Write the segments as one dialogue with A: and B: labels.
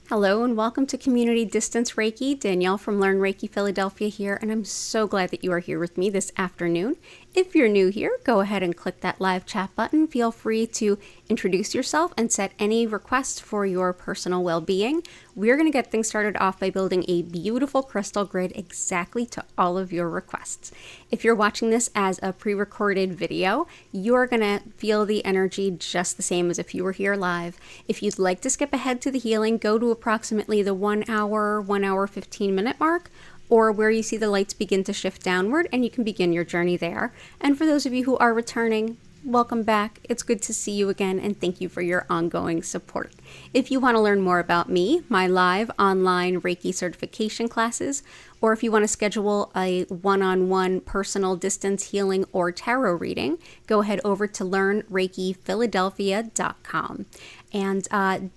A: Hello and welcome to Community Distance Reiki. Danielle from Learn Reiki Philadelphia here, and I'm so glad that you are here with me this afternoon. If you're new here, go ahead and click that live chat button. Feel free to introduce yourself and set any requests for your personal well-being. We're going to get things started off by building a beautiful crystal grid exactly to all of your requests. If you're watching this as a pre-recorded video, you're going to feel the energy just the same as if you were here live. If you'd like to skip ahead to the healing, go to approximately the 1 hour, 15-minute mark, or where you see the lights begin to shift downward, and you can begin your journey there. And for those of you who are returning, welcome back. It's good to see you again, and thank you for your ongoing support. If you want to learn more about me, my live online Reiki certification classes, or if you want to schedule a one-on-one personal distance healing or tarot reading, go ahead over to learnreikiphiladelphia.com. And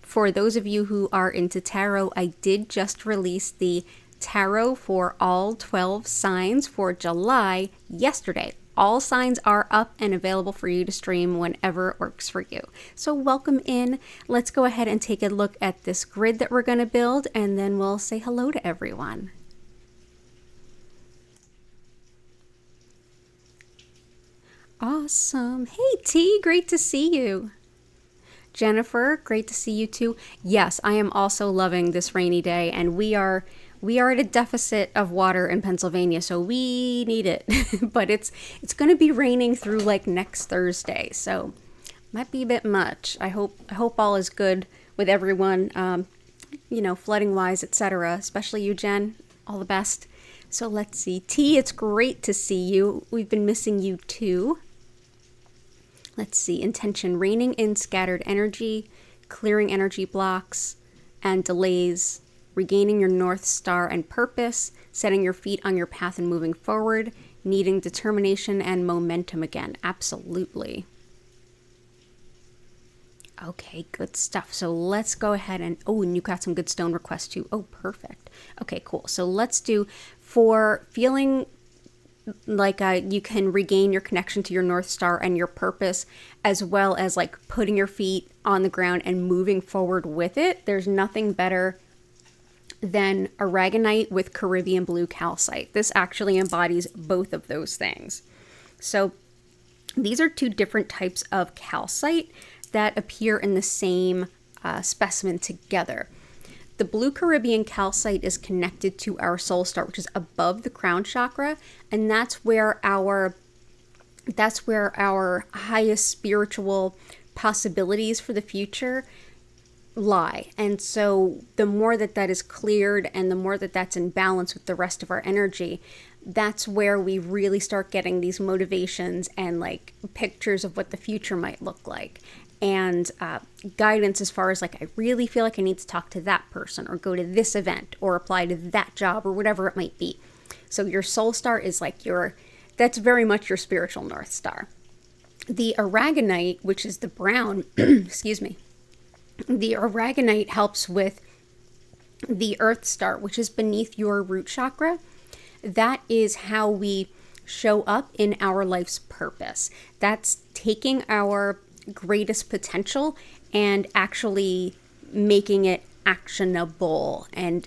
A: for those of you who are into tarot, I did just release the tarot for all 12 signs for July yesterday. All signs are up and available for you to stream whenever it works for you. So welcome in. Let's go ahead and take a look at this grid that we're going to build, and then we'll say hello to everyone. Awesome. Hey T, great to see you. Jennifer, great to see you too. Yes, I am also loving this rainy day, and we are at a deficit of water in Pennsylvania, so we need it. But it's going to be raining through like next Thursday, so might be a bit much. I hope all is good with everyone, flooding wise, etc. Especially you, Jen. All the best. So let's see. T, it's great to see you. We've been missing you too. Let's see. Intention: reining in scattered energy, clearing energy blocks and delays, regaining your North Star and purpose, setting your feet on your path and moving forward, needing determination and momentum again. Absolutely. Okay, good stuff. So let's go ahead and, and you got some good stone requests too. Oh, perfect. Okay, cool. So let's do, for feeling like you can regain your connection to your North Star and your purpose, as well as like putting your feet on the ground and moving forward with it. There's nothing better than aragonite with Caribbean blue calcite. This actually embodies both of those things. So these are two different types of calcite that appear in the same specimen together. The blue Caribbean calcite is connected to our soul star, which is above the crown chakra, and that's where our highest spiritual possibilities for the future lie. And so the more that is cleared and the more that's in balance with the rest of our energy, that's where we really start getting these motivations and like pictures of what the future might look like, and guidance as far as like, I really feel like I need to talk to that person or go to this event or apply to that job or whatever it might be. So your soul star is like that's very much your spiritual North Star. The aragonite, which is the brown, excuse me, the aragonite helps with the Earth Star, which is beneath your root chakra. That is how we show up in our life's purpose. That's taking our greatest potential and actually making it actionable, and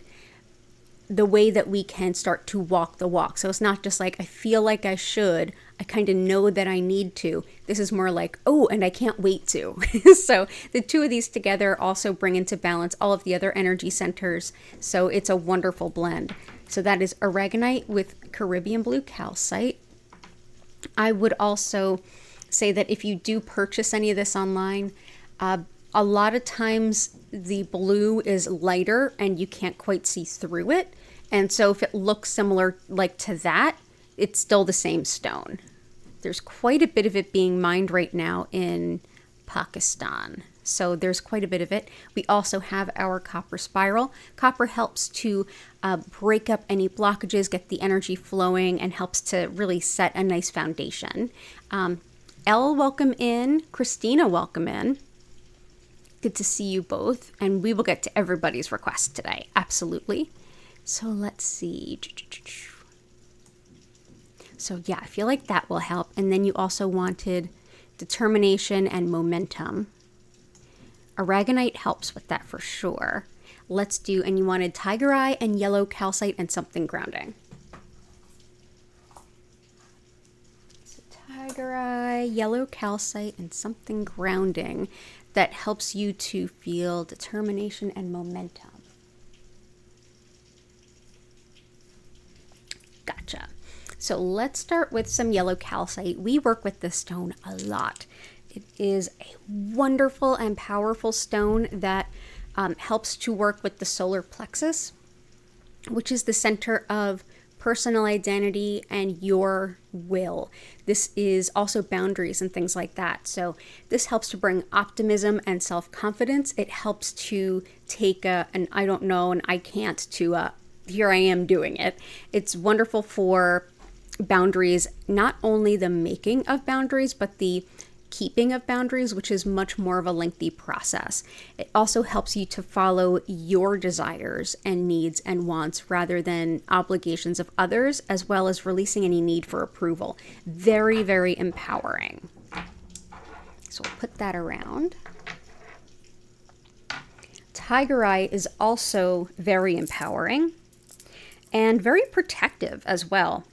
A: the way that we can start to walk the walk. So it's not just like, I feel like I should, I kind of know that I need to. This is more like, oh, and I can't wait to. So the two of these together also bring into balance all of the other energy centers. So it's a wonderful blend. So that is aragonite with Caribbean blue calcite. I would also say that if you do purchase any of this online, a lot of times the blue is lighter and you can't quite see through it. And so if it looks similar like to that, it's still the same stone. There's quite a bit of it being mined right now in Pakistan. So there's quite a bit of it. We also have our copper spiral. Copper helps to break up any blockages, get the energy flowing, and helps to really set a nice foundation. Elle, welcome in. Christina, welcome in. Good to see you both. And we will get to everybody's request today. Absolutely. So let's see. So yeah, I feel like that will help. And then you also wanted determination and momentum. Aragonite helps with that for sure. Let's do, and you wanted tiger eye and yellow calcite and something grounding. So tiger eye, yellow calcite, and something grounding that helps you to feel determination and momentum. Gotcha. So let's start with some yellow calcite. We work with this stone a lot. It is a wonderful and powerful stone that helps to work with the solar plexus, which is the center of personal identity and your will. This is also boundaries and things like that. So this helps to bring optimism and self-confidence. It helps to take an I don't know and I can't to here I am doing it. It's wonderful for boundaries, not only the making of boundaries, but the keeping of boundaries, which is much more of a lengthy process. It also helps you to follow your desires and needs and wants rather than obligations of others, as well as releasing any need for approval. Very, very empowering. So we'll put that around. Tiger eye is also very empowering and very protective as well.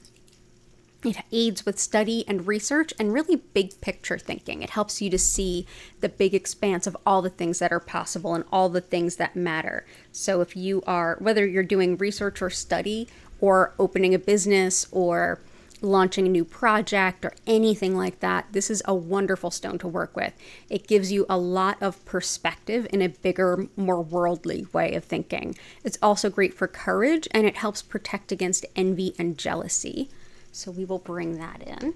A: It aids with study and research and really big picture thinking. It helps you to see the big expanse of all the things that are possible and all the things that matter. So if you are, whether you're doing research or study or opening a business or launching a new project or anything like that, this is a wonderful stone to work with. It gives you a lot of perspective in a bigger, more worldly way of thinking. It's also great for courage, and it helps protect against envy and jealousy. So we will bring that in.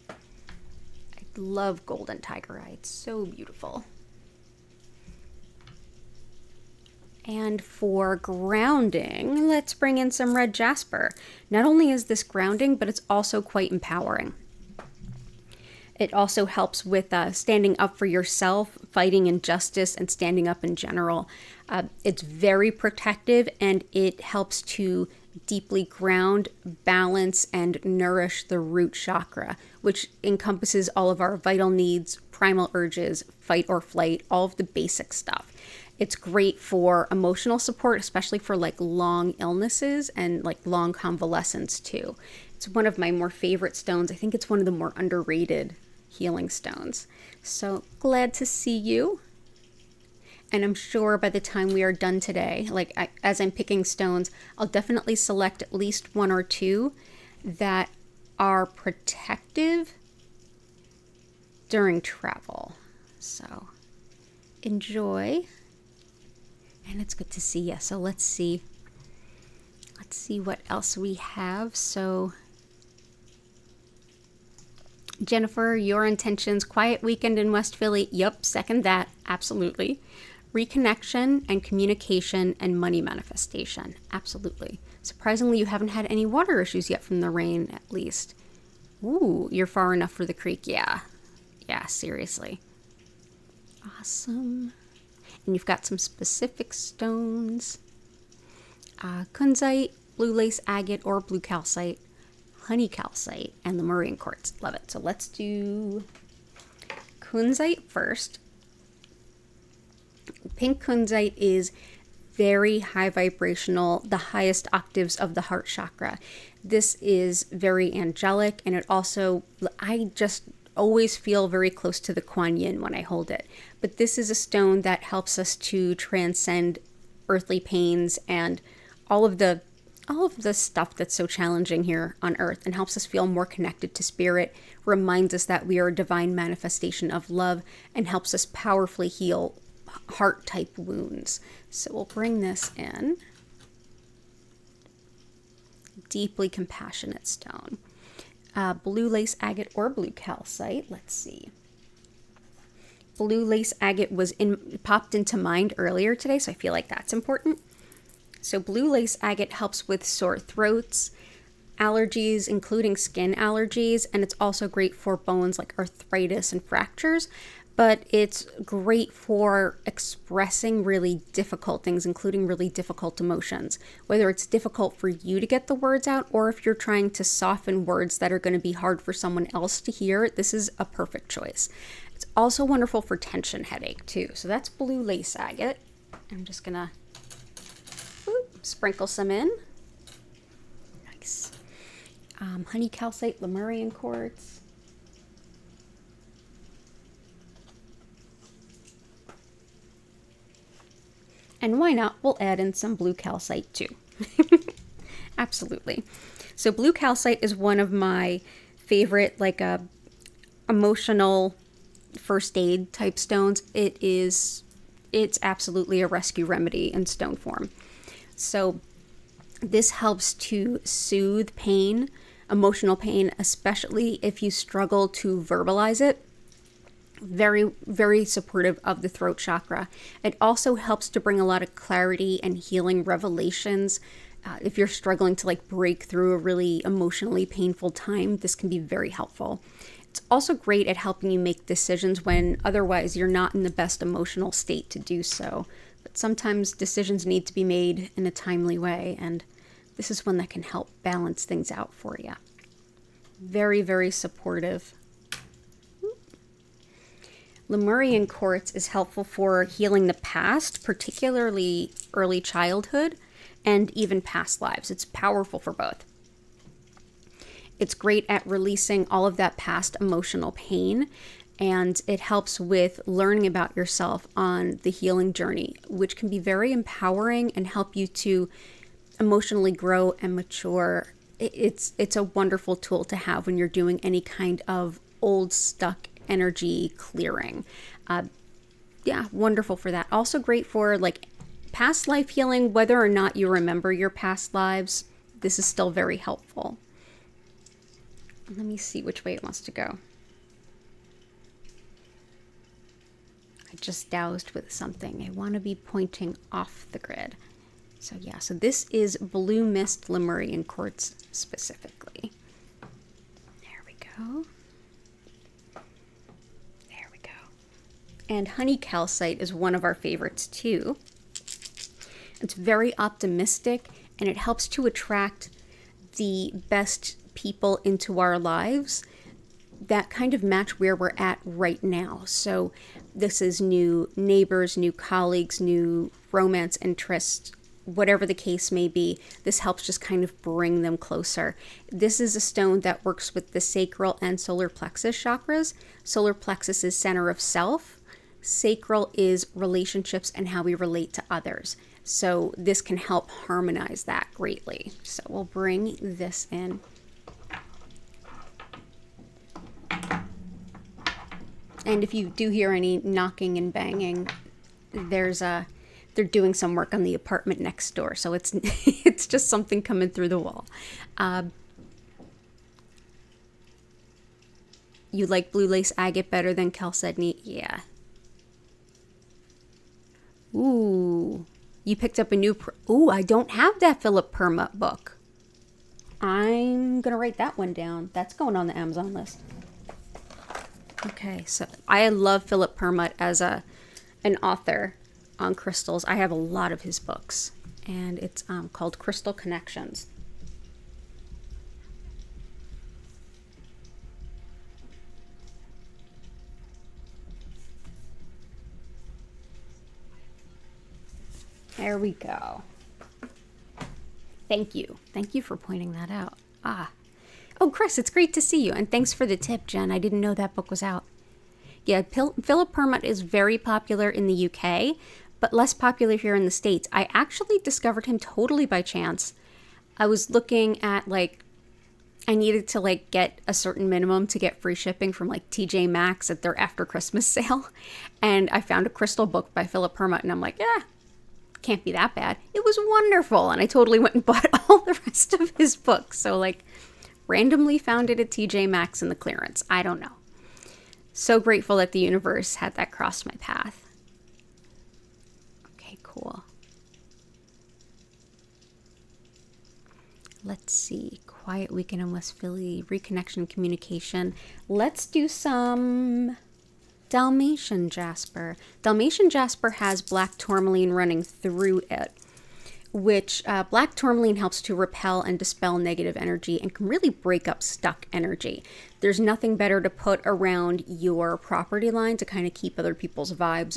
A: I love golden tiger eye. It's so beautiful. And for grounding, let's bring in some red jasper. Not only is this grounding, but it's also quite empowering. It also helps with standing up for yourself, fighting injustice, and standing up in general. It's very protective, and it helps to deeply ground, balance, and nourish the root chakra, which encompasses all of our vital needs, primal urges, fight or flight, all of the basic stuff. It's great for emotional support, especially for like long illnesses and like long convalescence too. It's one of my more favorite stones. I think it's one of the more underrated healing stones. So glad to see you. And I'm sure by the time we are done today, as I'm picking stones, I'll definitely select at least one or two that are protective during travel. So enjoy. And it's good to see you. So let's see what else we have. So Jennifer, your intentions, quiet weekend in West Philly. Yep, second that, absolutely. Reconnection and communication and money manifestation, absolutely. Surprisingly, you haven't had any water issues yet from the rain, at least. Ooh, you're far enough for the creek, yeah. Yeah, seriously. Awesome. And you've got some specific stones. Kunzite, blue lace agate or blue calcite, honey calcite, and the Lemurian quartz. Love it. So let's do kunzite first. Pink kunzite is very high vibrational, the highest octaves of the heart chakra. This is very angelic, and it also, I just always feel very close to the Kuan Yin when I hold it. But this is a stone that helps us to transcend earthly pains and all of the stuff that's so challenging here on earth, and helps us feel more connected to spirit, reminds us that we are a divine manifestation of love, and helps us powerfully heal heart type wounds. So we'll bring this in. Deeply compassionate stone. Blue lace agate or blue calcite. Let's see. Blue lace agate popped into mind earlier today, so I feel like that's important. So blue lace agate helps with sore throats, allergies, including skin allergies, and it's also great for bones like arthritis and fractures. But it's great for expressing really difficult things, including really difficult emotions. Whether it's difficult for you to get the words out, or if you're trying to soften words that are going to be hard for someone else to hear, this is a perfect choice. It's also wonderful for tension headache too. So that's blue lace agate. I'm just gonna sprinkle some in. Nice. Honey calcite, Lemurian quartz. And why not? We'll add in some blue calcite too. Absolutely. So blue calcite is one of my favorite, like emotional first aid type stones. It's absolutely a rescue remedy in stone form. So this helps to soothe pain, emotional pain, especially if you struggle to verbalize it. Very, very supportive of the throat chakra. It also helps to bring a lot of clarity and healing revelations. If you're struggling to like break through a really emotionally painful time, this can be very helpful. It's also great at helping you make decisions when otherwise you're not in the best emotional state to do so. But sometimes decisions need to be made in a timely way, and this is one that can help balance things out for you. Very, very supportive. Lemurian quartz is helpful for healing the past, particularly early childhood and even past lives. It's powerful for both. It's great at releasing all of that past emotional pain, and it helps with learning about yourself on the healing journey, which can be very empowering and help you to emotionally grow and mature. It's a wonderful tool to have when you're doing any kind of old stuck energy clearing. Yeah, wonderful for that. Also great for like past life healing, whether or not you remember your past lives. This is still very helpful. Let me see which way it wants to go. I just doused with something. I want to be pointing off the grid. So yeah, so this is Blue Mist Lemurian quartz specifically. There we go. And honey calcite is one of our favorites too. It's very optimistic, and it helps to attract the best people into our lives that kind of match where we're at right now. So this is new neighbors, new colleagues, new romance interests, whatever the case may be. This helps just kind of bring them closer. This is a stone that works with the sacral and solar plexus chakras. Solar plexus is center of self. Sacral is relationships and how we relate to others. So this can help harmonize that greatly. So we'll bring this in. And if you do hear any knocking and banging, they're doing some work on the apartment next door. So it's it's just something coming through the wall. You like blue lace agate better than chalcedony? Yeah. Ooh, you picked up a new... Ooh, I don't have that Philip Permut book. I'm going to write that one down. That's going on the Amazon list. Okay, so I love Philip Permut as an author on crystals. I have a lot of his books, and it's called Crystal Connections. There we go. Thank you. Thank you for pointing that out. Oh, Chris, it's great to see you. And thanks for the tip, Jen. I didn't know that book was out. Yeah, Philip Permut is very popular in the UK, but less popular here in the States. I actually discovered him totally by chance. I was looking at, I needed to, get a certain minimum to get free shipping from, TJ Maxx at their after Christmas sale. And I found a crystal book by Philip Permut, and I'm like, can't be that bad. It was wonderful, and I totally went and bought all the rest of his books. So, randomly found it at TJ Maxx in the clearance. I don't know. So grateful that the universe had that cross my path. Okay, cool. Let's see. Quiet weekend in West Philly. Reconnection communication. Let's do some Dalmatian jasper. Dalmatian jasper has black tourmaline running through it, which black tourmaline helps to repel and dispel negative energy and can really break up stuck energy. There's nothing better to put around your property line to kind of keep other people's vibes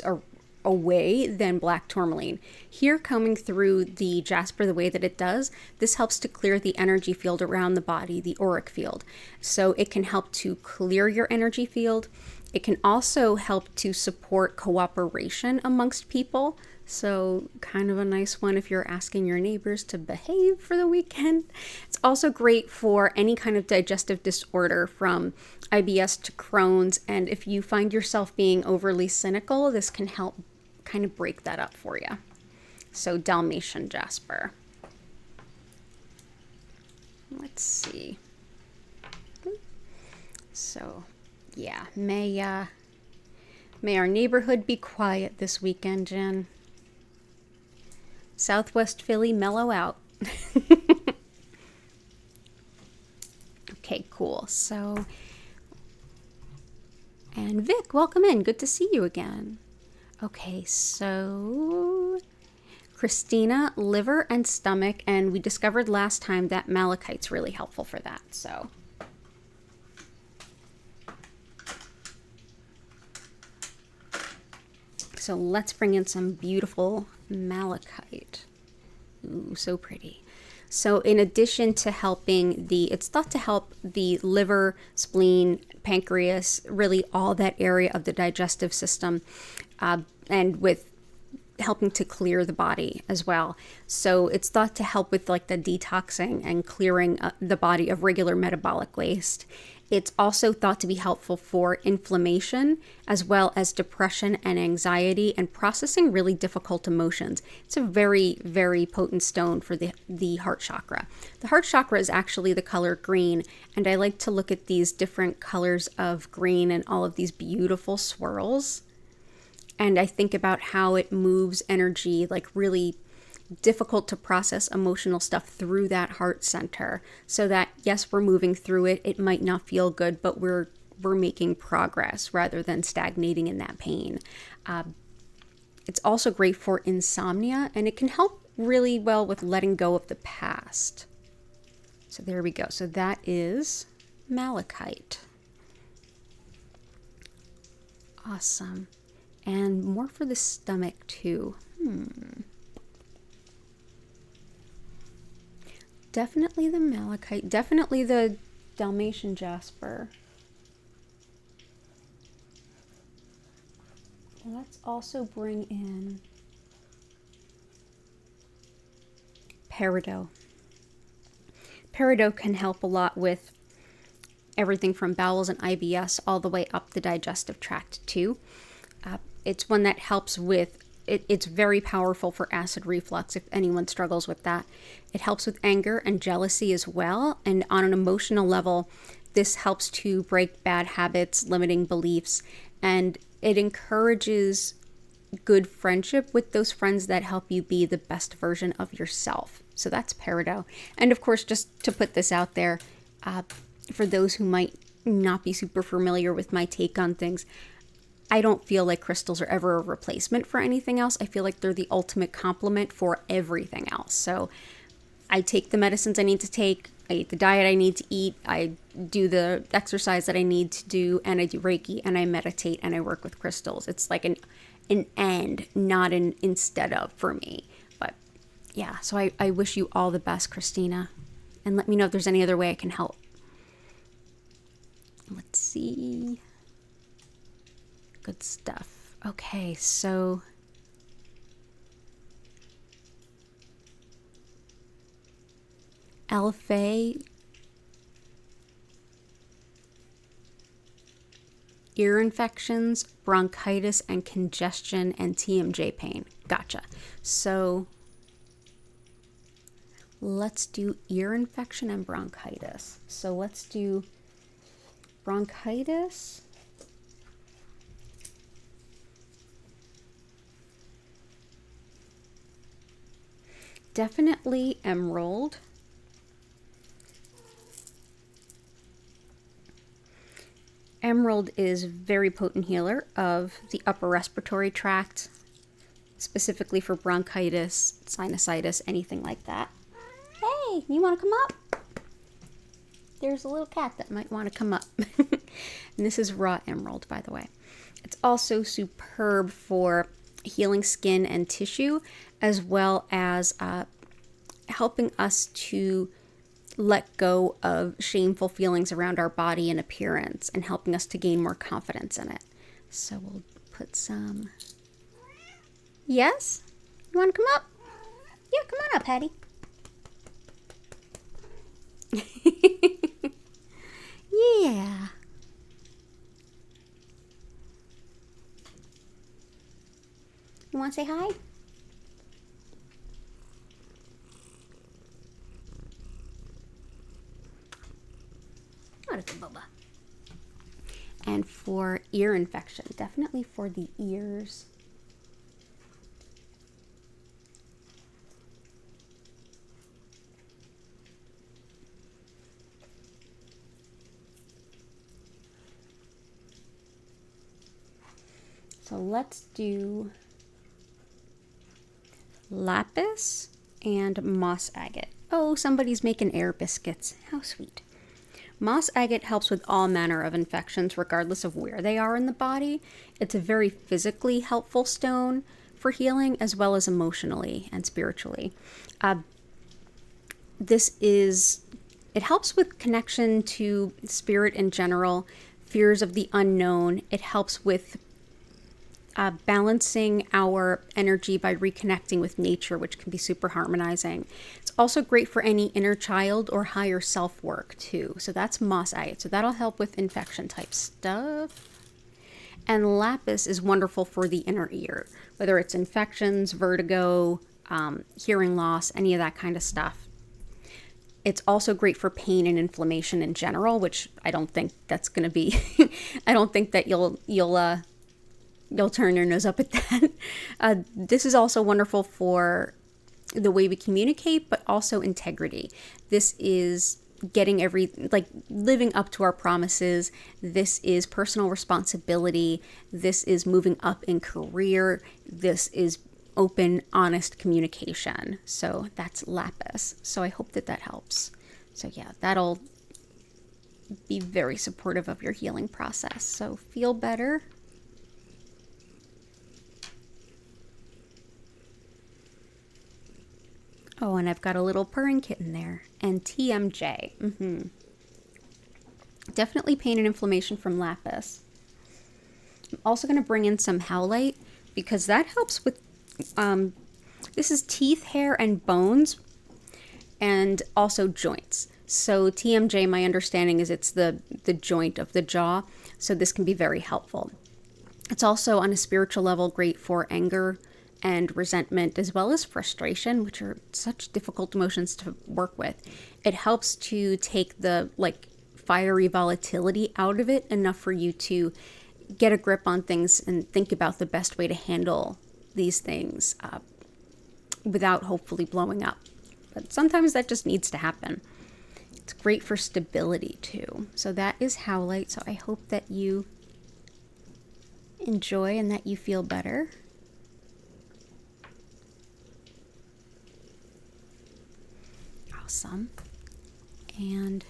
A: away than black tourmaline. Here, coming through the jasper the way that it does, this helps to clear the energy field around the body, the auric field. So it can help to clear your energy field. It can also help to support cooperation amongst people. So kind of a nice one if you're asking your neighbors to behave for the weekend. It's also great for any kind of digestive disorder from IBS to Crohn's. And if you find yourself being overly cynical, this can help kind of break that up for you. So Dalmatian jasper. Let's see. So yeah, may our neighborhood be quiet this weekend, Jen. Southwest Philly, mellow out. Okay, cool. So, and Vic, welcome in. Good to see you again. Okay, so Christina, liver and stomach, and we discovered last time that malachite's really helpful for that. So let's bring in some beautiful malachite. Ooh, so pretty. So in addition to helping it's thought to help the liver, spleen, pancreas, really all that area of the digestive system, and with helping to clear the body as well. So it's thought to help with like the detoxing and clearing the body of regular metabolic waste. It's also thought to be helpful for inflammation as well as depression and anxiety and processing really difficult emotions. It's a very, very potent stone for the heart chakra. The heart chakra is actually the color green, and I like to look at these different colors of green and all of these beautiful swirls. And I think about how it moves energy, like really difficult to process emotional stuff through that heart center, so that yes, we're moving through it. It might not feel good, but we're making progress rather than stagnating in that pain. It's also great for insomnia, and it can help really well with letting go of the past. So there we go. So that is malachite. Awesome. And more for the stomach too. Definitely the malachite, definitely the Dalmatian jasper. Let's also bring in peridot. Peridot can help a lot with everything from bowels and IBS all the way up the digestive tract too. It's one that helps with it's very powerful for acid reflux if anyone struggles with that. It helps with anger and jealousy as well. And on an emotional level, this helps to break bad habits, limiting beliefs, and it encourages good friendship with those friends that help you be the best version of yourself. So that's peridot. And of course, just to put this out there, for those who might not be super familiar with my take on things, I don't feel like crystals are ever a replacement for anything else. I feel like they're the ultimate complement for everything else. So I take the medicines I need to take, I eat the diet I need to eat, I do the exercise that I need to do, and I do Reiki, and I meditate, and I work with crystals. It's like an and, not an instead of for me. But yeah, so I wish you all the best, Christina. And let me know if there's any other way I can help. Let's see. Good stuff. Okay, so Alpha, ear infections, bronchitis, and congestion, and TMJ pain. Gotcha. So let's do ear infection and bronchitis. So let's do bronchitis. Definitely emerald. Emerald is very potent healer of the upper respiratory tract, specifically for bronchitis, sinusitis, anything like that. Hey, you want to come up? There's a little cat that might want to come up. And this is raw emerald, by the way. It's also superb for healing skin and tissue, as well as helping us to let go of shameful feelings around our body and appearance, and helping us to gain more confidence in it. So we'll put some... Yes? You want to come up? Yeah, come on up, Hattie. Yeah. You want to say hi? Not a good Bubba. And for ear infection, definitely for the ears. So let's do lapis and moss agate. Oh, somebody's making air biscuits. How sweet. Moss agate helps with all manner of infections, regardless of where they are in the body. It's a very physically helpful stone for healing, as well as emotionally and spiritually. It helps with connection to spirit in general, fears of the unknown. It helps with balancing our energy by reconnecting with nature, which can be super harmonizing. It's also great for any inner child or higher self work too. So that's moss agate. So that'll help with infection type stuff. And lapis is wonderful for the inner ear, whether it's infections, vertigo, hearing loss, any of that kind of stuff. It's also great for pain and inflammation in general, which I don't think that's going to be. I don't think that you'll turn your nose up at that. This is also wonderful for the way we communicate, but also integrity. This is living up to our promises. This is personal responsibility. This is moving up in career. This is open, honest communication. So that's lapis. So I hope that helps. So yeah, that'll be very supportive of your healing process. So feel better. Oh, and I've got a little purring kitten there. And TMJ. Definitely pain and inflammation from lapis. I'm also going to bring in some howlite, because that helps with, this is teeth, hair, and bones, and also joints. So TMJ, my understanding is it's the joint of the jaw. So this can be very helpful. It's also on a spiritual level great for anger and resentment, as well as frustration, which are such difficult emotions to work with. It helps to take the fiery volatility out of it, enough for you to get a grip on things and think about the best way to handle these things without hopefully blowing up. But sometimes that just needs to happen. It's great for stability too. So that is howlite. So I hope that you enjoy and that you feel better. Awesome. And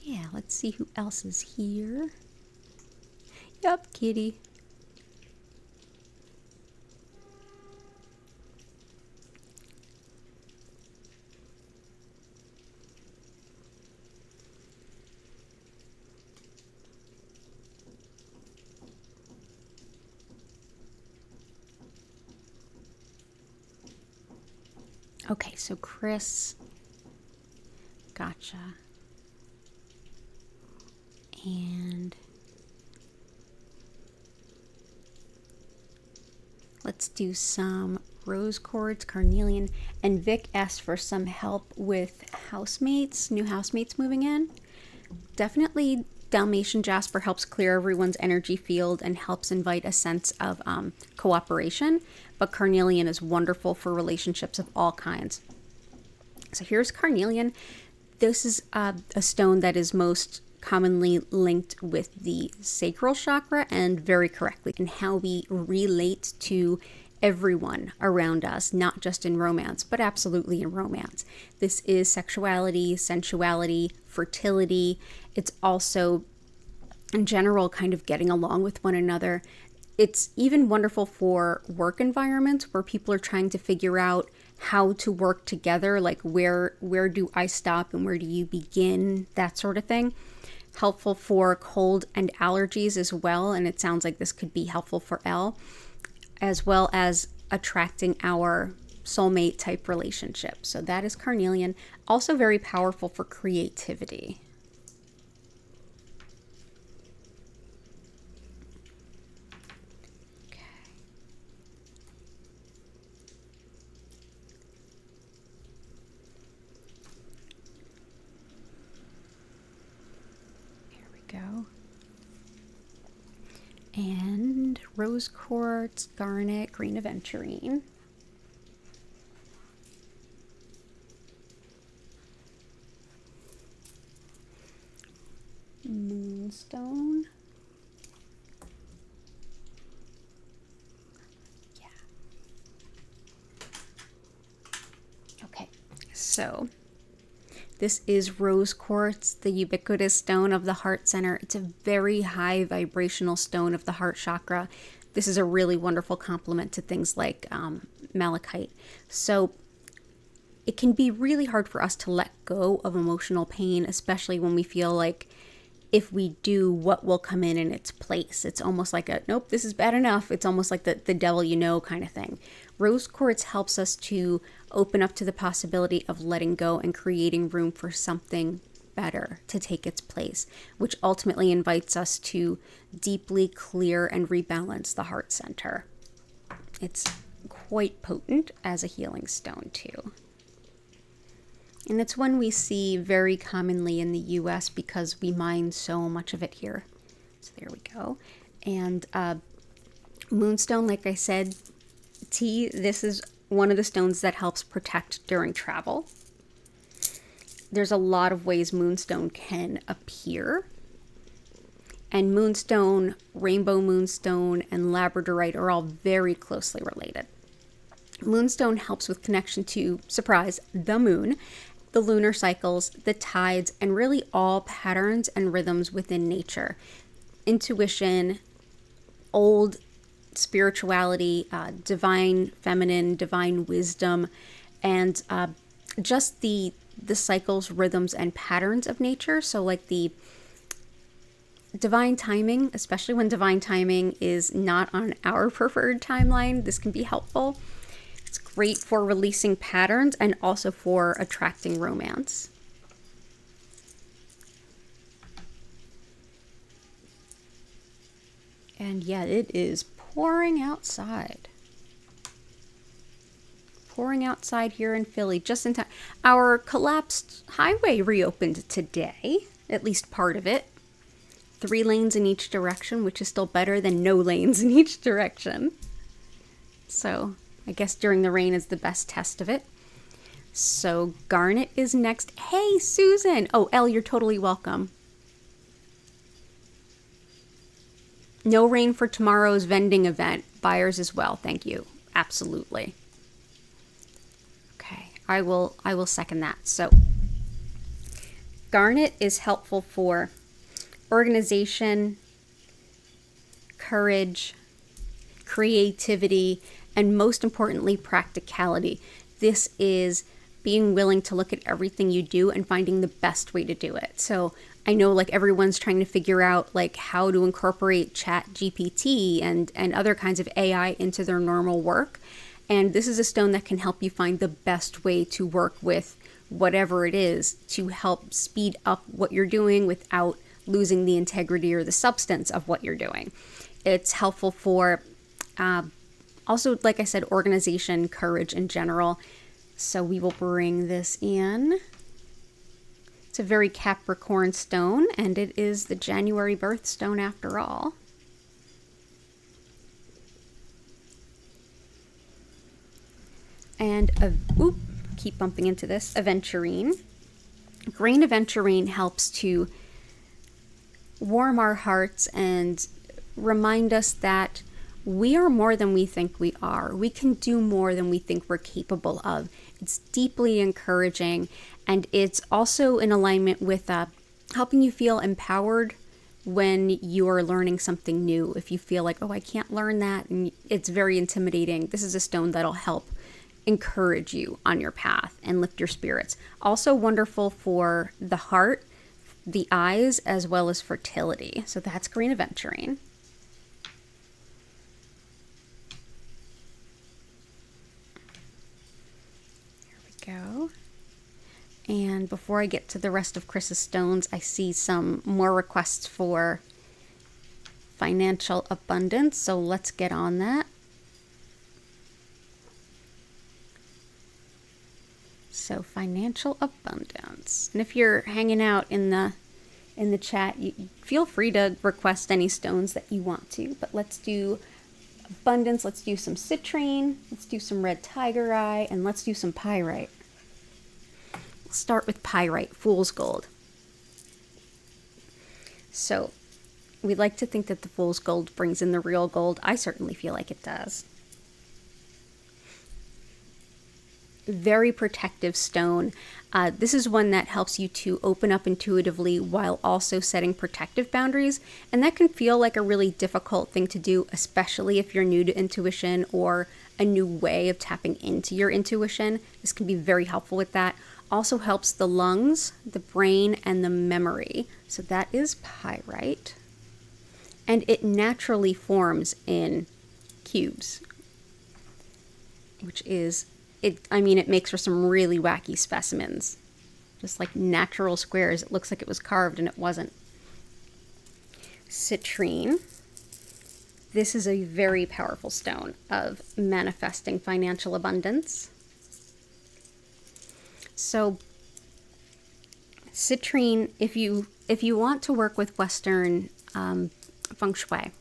A: yeah, let's see who else is here. Yup, kitty. Okay, so Chris, gotcha. And let's do some rose quartz, carnelian, and Vic asked for some help with housemates, new housemates moving in. Definitely Dalmatian jasper helps clear everyone's energy field and helps invite a sense of cooperation, but carnelian is wonderful for relationships of all kinds. So here's carnelian. This is a stone that is most commonly linked with the sacral chakra, and very correctly, in how we relate to everyone around us, not just in romance, but absolutely in romance. This is sexuality, sensuality, fertility. It's also, in general, kind of getting along with one another. It's even wonderful for work environments where people are trying to figure out how to work together, like where do I stop and where do you begin, that sort of thing. Helpful for cold and allergies as well, and it sounds like this could be helpful for Elle, as well as attracting our soulmate type relationship. So that is carnelian. Also very powerful for creativity. Go. And rose quartz, garnet, green aventurine. Moonstone. Yeah. Okay, so this is rose quartz, the ubiquitous stone of the heart center. It's a very high vibrational stone of the heart chakra. This is a really wonderful complement to things like malachite. So it can be really hard for us to let go of emotional pain, especially when we feel like if we do, what will come in its place. It's almost like nope, this is bad enough. It's almost like the devil you know kind of thing. Rose quartz helps us to open up to the possibility of letting go and creating room for something better to take its place, which ultimately invites us to deeply clear and rebalance the heart center. It's quite potent as a healing stone too. And it's one we see very commonly in the US because we mine so much of it here. So there we go. And moonstone, like I said, this is one of the stones that helps protect during travel. There's a lot of ways moonstone can appear. And moonstone, rainbow moonstone, and labradorite are all very closely related. Moonstone helps with connection to, surprise, the moon, the lunar cycles, the tides, and really all patterns and rhythms within nature. Intuition, old spirituality, divine feminine, divine wisdom, and just the cycles, rhythms, and patterns of nature. So like the divine timing, especially when divine timing is not on our preferred timeline, this can be helpful. It's great for releasing patterns and also for attracting romance. And yeah, it is pouring outside. Pouring outside here in Philly just in time. Our collapsed highway reopened today, at least part of it. 3 lanes in each direction, which is still better than no lanes in each direction. So I guess during the rain is the best test of it. So garnet is next. Hey, Susan. Oh, Elle, you're totally welcome. No rain for tomorrow's vending event. Buyers as well. Thank you. Absolutely. Okay, I will second that. So garnet is helpful for organization, courage, creativity, and most importantly, practicality. This is being willing to look at everything you do and finding the best way to do it. So I know like everyone's trying to figure out like how to incorporate Chat GPT and other kinds of AI into their normal work. And this is a stone that can help you find the best way to work with whatever it is to help speed up what you're doing without losing the integrity or the substance of what you're doing. It's helpful for also, like I said, organization, courage in general. So we will bring this in. It's a very Capricorn stone, and it is the January birthstone after all. And keep bumping into this, aventurine. Green aventurine helps to warm our hearts and remind us that we are more than we think we are. We can do more than we think we're capable of. It's deeply encouraging, and it's also in alignment with helping you feel empowered when you're learning something new. If you feel like, oh, I can't learn that, and it's very intimidating, this is a stone that'll help encourage you on your path and lift your spirits. Also wonderful for the heart, the eyes, as well as fertility. So that's green aventurine. There we go. And before I get to the rest of Chris's stones, I see some more requests for financial abundance. So let's get on that. So financial abundance. And if you're hanging out in the chat, you feel free to request any stones that you want to. But let's do abundance. Let's do some citrine. Let's do some red tiger eye, and let's do some pyrite. We'll start with pyrite, fool's gold. So we like to think that the fool's gold brings in the real gold. I certainly feel like it does. Very protective stone. This is one that helps you to open up intuitively while also setting protective boundaries. And that can feel like a really difficult thing to do, especially if you're new to intuition or a new way of tapping into your intuition. This can be very helpful with that. Also helps the lungs, the brain, and the memory. So that is pyrite. And it naturally forms in cubes, which is it makes for some really wacky specimens. Just like natural squares. It looks like it was carved and it wasn't. Citrine. This is a very powerful stone of manifesting financial abundance. So citrine, if you want to work with Western feng shui,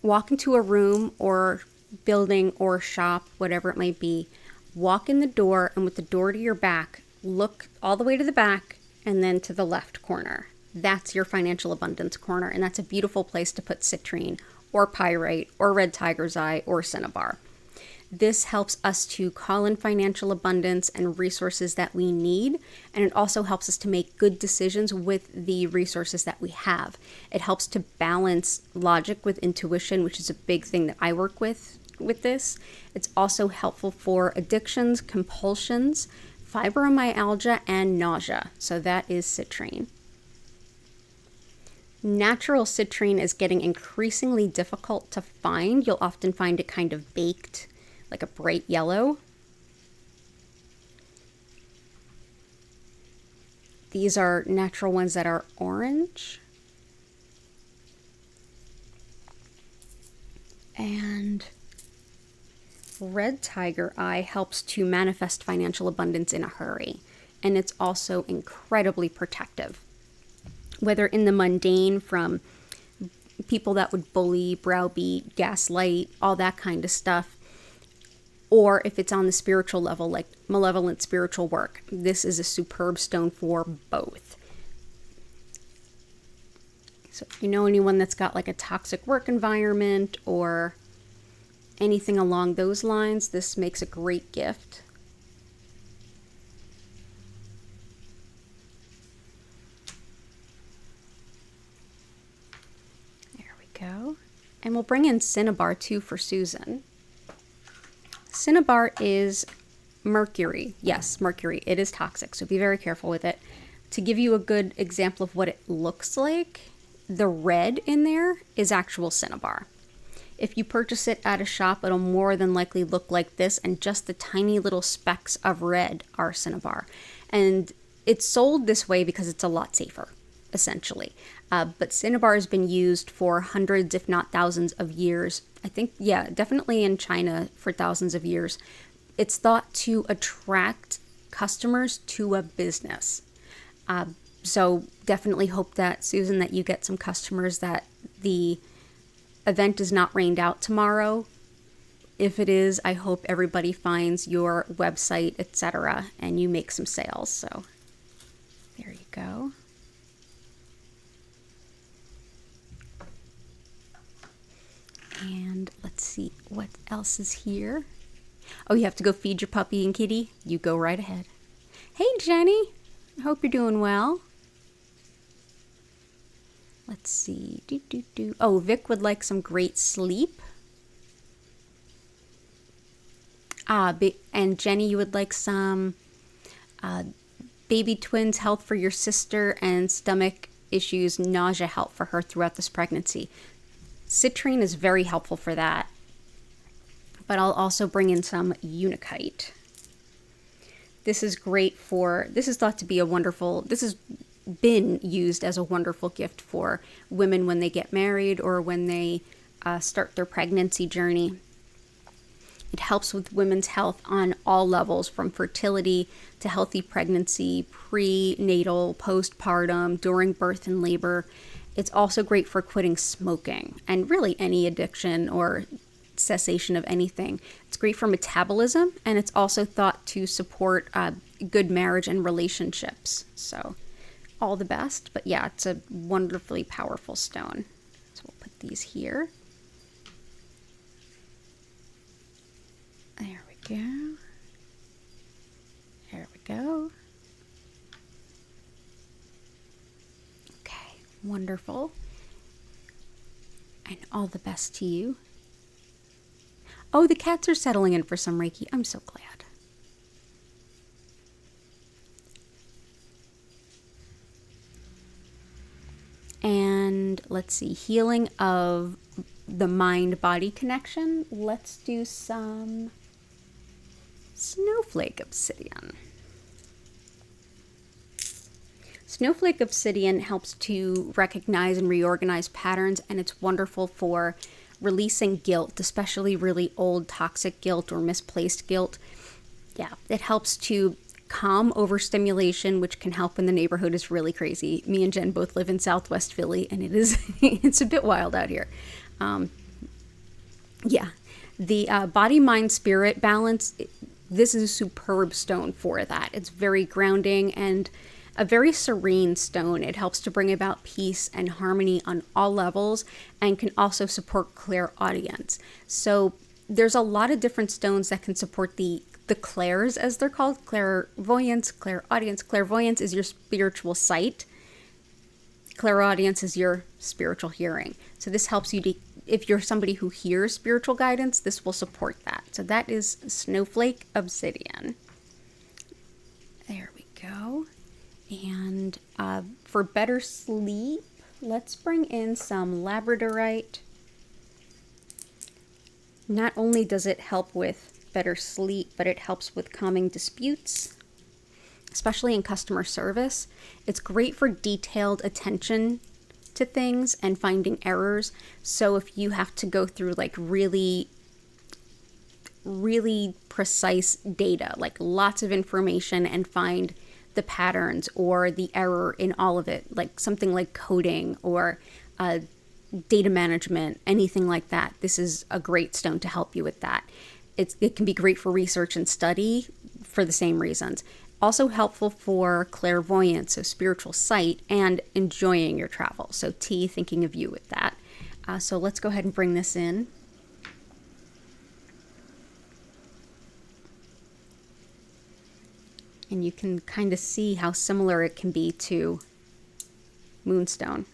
A: walk into a room or building or shop, whatever it might be, walk in the door, and with the door to your back, look all the way to the back and then to the left corner. That's your financial abundance corner, and that's a beautiful place to put citrine or pyrite or red tiger's eye or cinnabar. This helps us to call in financial abundance and resources that we need, and it also helps us to make good decisions with the resources that we have. It helps to balance logic with intuition, which is a big thing that I work with this. It's also helpful for addictions, compulsions, fibromyalgia, and nausea. So that is citrine. Natural citrine is getting increasingly difficult to find. You'll often find it kind of baked, like a bright yellow. These are natural ones that are orange. And red tiger eye helps to manifest financial abundance in a hurry. And it's also incredibly protective. Whether in the mundane, from people that would bully, browbeat, gaslight, all that kind of stuff, or if it's on the spiritual level, like malevolent spiritual work, this is a superb stone for both. So if you know anyone that's got like a toxic work environment or anything along those lines, this makes a great gift. There we go. And we'll bring in cinnabar too for Susan. Cinnabar is mercury. Yes, mercury. It is toxic, so be very careful with it. To give you a good example of what it looks like, the red in there is actual cinnabar. If you purchase it at a shop, it'll more than likely look like this, and just the tiny little specks of red are cinnabar. And it's sold this way because it's a lot safer, essentially. But cinnabar has been used for hundreds, if not thousands of years. I think, yeah, definitely in China for thousands of years. It's thought to attract customers to a business. So definitely hope that, Susan, that you get some customers, that the event is not rained out tomorrow. If it is, I hope everybody finds your website, etc., and you make some sales. So there you go. And let's see what else is here. Oh, you have to go feed your puppy and kitty? You go right ahead. Hey, Jenny. I hope you're doing well. Let's see. Oh, Vic would like some great sleep. And Jenny, you would like some baby twins health for your sister and stomach issues, nausea help for her throughout this pregnancy. Citrine is very helpful for that. But I'll also bring in some Unikite. This is great for, this is thought to be a wonderful, this has been used as a wonderful gift for women when they get married or when they start their pregnancy journey. It helps with women's health on all levels, from fertility to healthy pregnancy, prenatal, postpartum, during birth and labor. It's also great for quitting smoking and really any addiction or cessation of anything. It's great for metabolism, and it's also thought to support good marriage and relationships. So all the best. But yeah, it's a wonderfully powerful stone. So we'll put these here. There we go. There we go. Okay, wonderful. And all the best to you. Oh, the cats are settling in for some Reiki. I'm so glad. And let's see, healing of the mind-body connection. Let's do some Snowflake Obsidian. Snowflake Obsidian helps to recognize and reorganize patterns, and it's wonderful for releasing guilt, especially really old toxic guilt or misplaced guilt. Yeah, it helps to calm overstimulation, which can help when the neighborhood is really crazy. Me and Jen both live in Southwest Philly, and it's a bit wild out here. Yeah, the body, mind, spirit balance. This is a superb stone for that. It's very grounding and a very serene stone. It helps to bring about peace and harmony on all levels and can also support clairaudience. So there's a lot of different stones that can support the clairs, as they're called, clairvoyance, clairaudience. Clairvoyance is your spiritual sight. Clairaudience is your spiritual hearing. So this helps you to, if you're somebody who hears spiritual guidance, this will support that. So that is Snowflake Obsidian. There we go. And for better sleep, let's bring in some labradorite. Not only does it help with better sleep, but it helps with calming disputes, especially in customer service. It's great for detailed attention to things and finding errors. So if you have to go through like really precise data, like lots of information, and find the patterns or the error in all of it, like something like coding or data management, anything like that, this is a great stone to help you with that. It can be great for research and study for the same reasons. Also helpful for clairvoyance, so spiritual sight, and enjoying your travel. So T, thinking of you with that. So let's go ahead and bring this in. And you can kind of see how similar it can be to moonstone.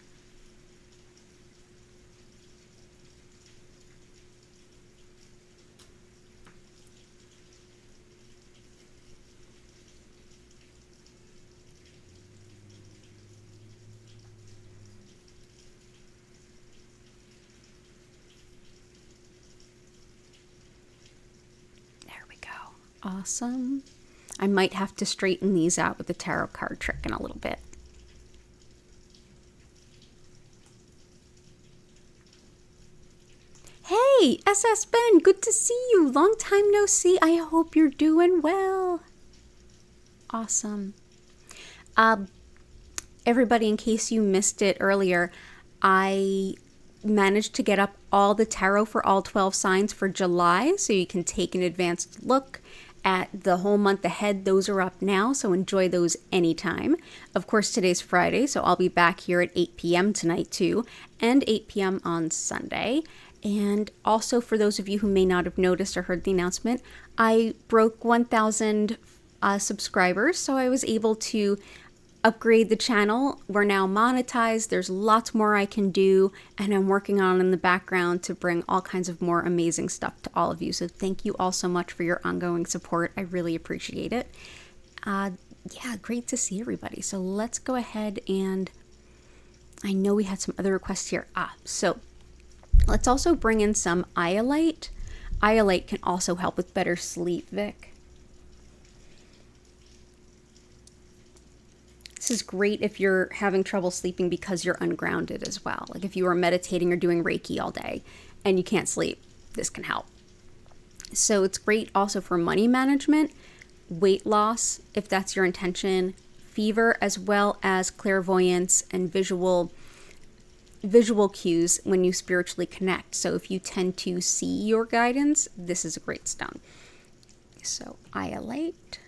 A: There we go. Awesome. I might have to straighten these out with the tarot card trick in a little bit. Hey, SS Ben, good to see you. Long time no see. I hope you're doing well. Awesome. Everybody, in case you missed it earlier, I managed to get up all the tarot for all 12 signs for July, so you can take an advanced look at the whole month ahead. Those are up now, so enjoy those anytime. Of course, today's Friday, so I'll be back here at 8 p.m. tonight too, and 8 p.m. on Sunday. And also, for those of you who may not have noticed or heard the announcement, I broke 1,000 subscribers, so I was able to upgrade the channel. We're now monetized. There's lots more I can do, and I'm working on in the background to bring all kinds of more amazing stuff to all of you. So thank you all so much for your ongoing support. I really appreciate it. Yeah, great to see everybody. So let's go ahead, and I know we had some other requests here. So let's also bring in some iolite. Iolite can also help with better sleep, Vic. This is great if you're having trouble sleeping because you're ungrounded as well. Like if you are meditating or doing Reiki all day and you can't sleep, this can help. So it's great also for money management, weight loss, if that's your intention, fever, as well as clairvoyance and visual cues when you spiritually connect. So if you tend to see your guidance, this is a great stone. So iolite,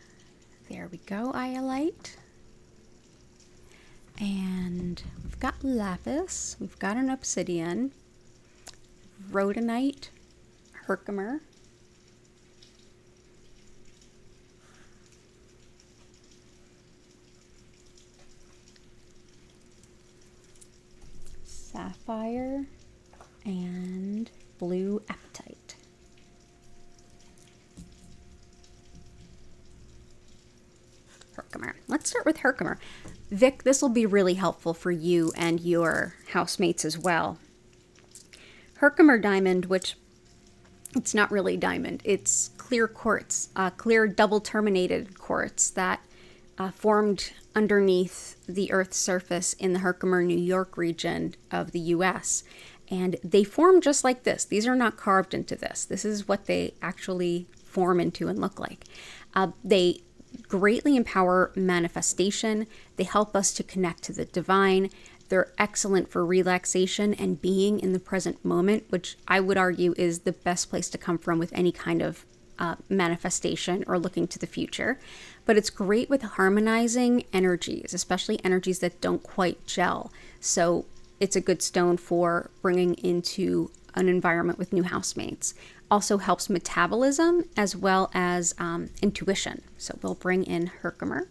A: there we go, iolite. And we've got lapis, we've got an obsidian, rhodonite, herkimer, sapphire, and blue apatite. Herkimer. Let's start with herkimer. Vic, this will be really helpful for you and your housemates as well. Herkimer diamond, which it's not really diamond, it's clear quartz, clear double terminated quartz that formed underneath the Earth's surface in the Herkimer, New York region of the US. And they form just like this. These are not carved into this. This is what they actually form into and look like. They greatly empower manifestation. They help us to connect to the divine. They're excellent for relaxation and being in the present moment, which I would argue is the best place to come from with any kind of manifestation or looking to the future. But it's great with harmonizing energies, especially energies that don't quite gel. So it's a good stone for bringing into an environment with new housemates. Also helps metabolism as well as intuition. So we'll bring in herkimer.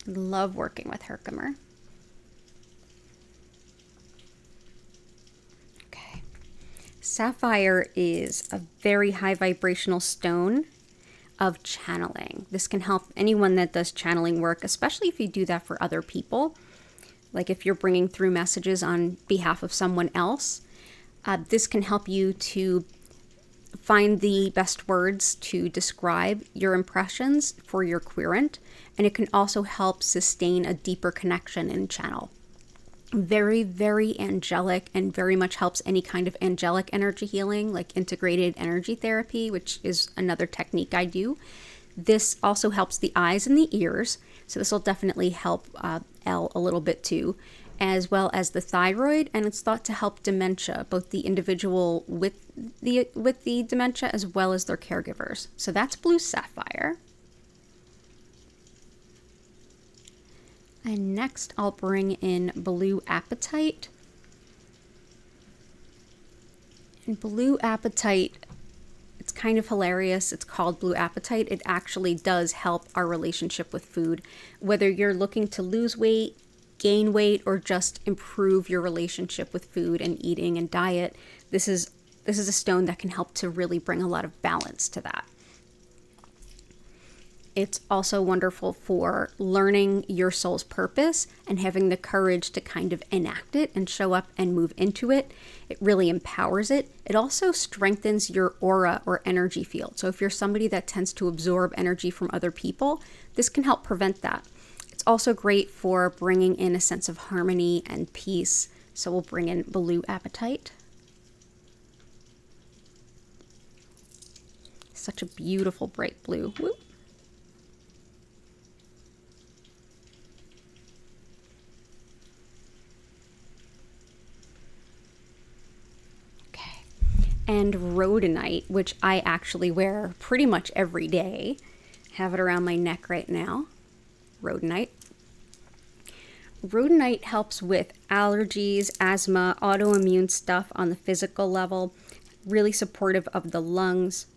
A: Love working with herkimer. Okay. Sapphire is a very high vibrational stone of channeling. This can help anyone that does channeling work, especially if you do that for other people. Like if you're bringing through messages on behalf of someone else, this can help you to find the best words to describe your impressions for your querent, and it can also help sustain a deeper connection in channel. Very, very angelic, and very much helps any kind of angelic energy healing, like integrated energy therapy, which is another technique I do. This also helps the eyes and the ears, so this will definitely help Elle a little bit too, as well as the thyroid, and it's thought to help dementia, both the individual with the dementia as well as their caregivers. So that's blue sapphire. And next I'll bring in blue apatite. And blue apatite, it's kind of hilarious. It's called blue apatite. It actually does help our relationship with food. Whether you're looking to lose weight, gain weight, or just improve your relationship with food and eating and diet, this is a stone that can help to really bring a lot of balance to that. It's also wonderful for learning your soul's purpose and having the courage to kind of enact it and show up and move into it. It really empowers it. It also strengthens your aura or energy field. So if you're somebody that tends to absorb energy from other people, this can help prevent that. It's also great for bringing in a sense of harmony and peace. So we'll bring in blue apatite. Such a beautiful bright blue. Woo. And rhodonite, which I actually wear pretty much every day. Have it around my neck right now. Rhodonite. Rhodonite helps with allergies, asthma, autoimmune stuff on the physical level. really supportive of the lungs.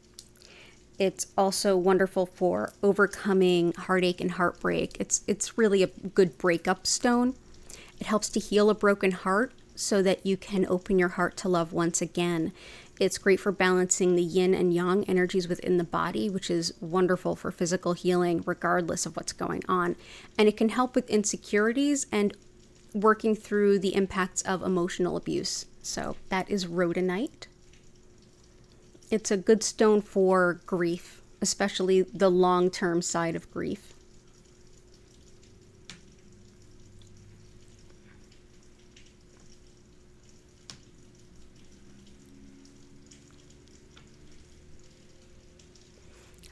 A: It's also wonderful for overcoming heartache and heartbreak. It's really a good breakup stone. It helps to heal a broken heart so that you can open your heart to love once again. It's great for balancing the yin and yang energies within the body, which is wonderful for physical healing regardless of what's going on. And it can help with insecurities and working through the impacts of emotional abuse. So that is rhodonite. It's a good stone for grief, especially the long-term side of grief.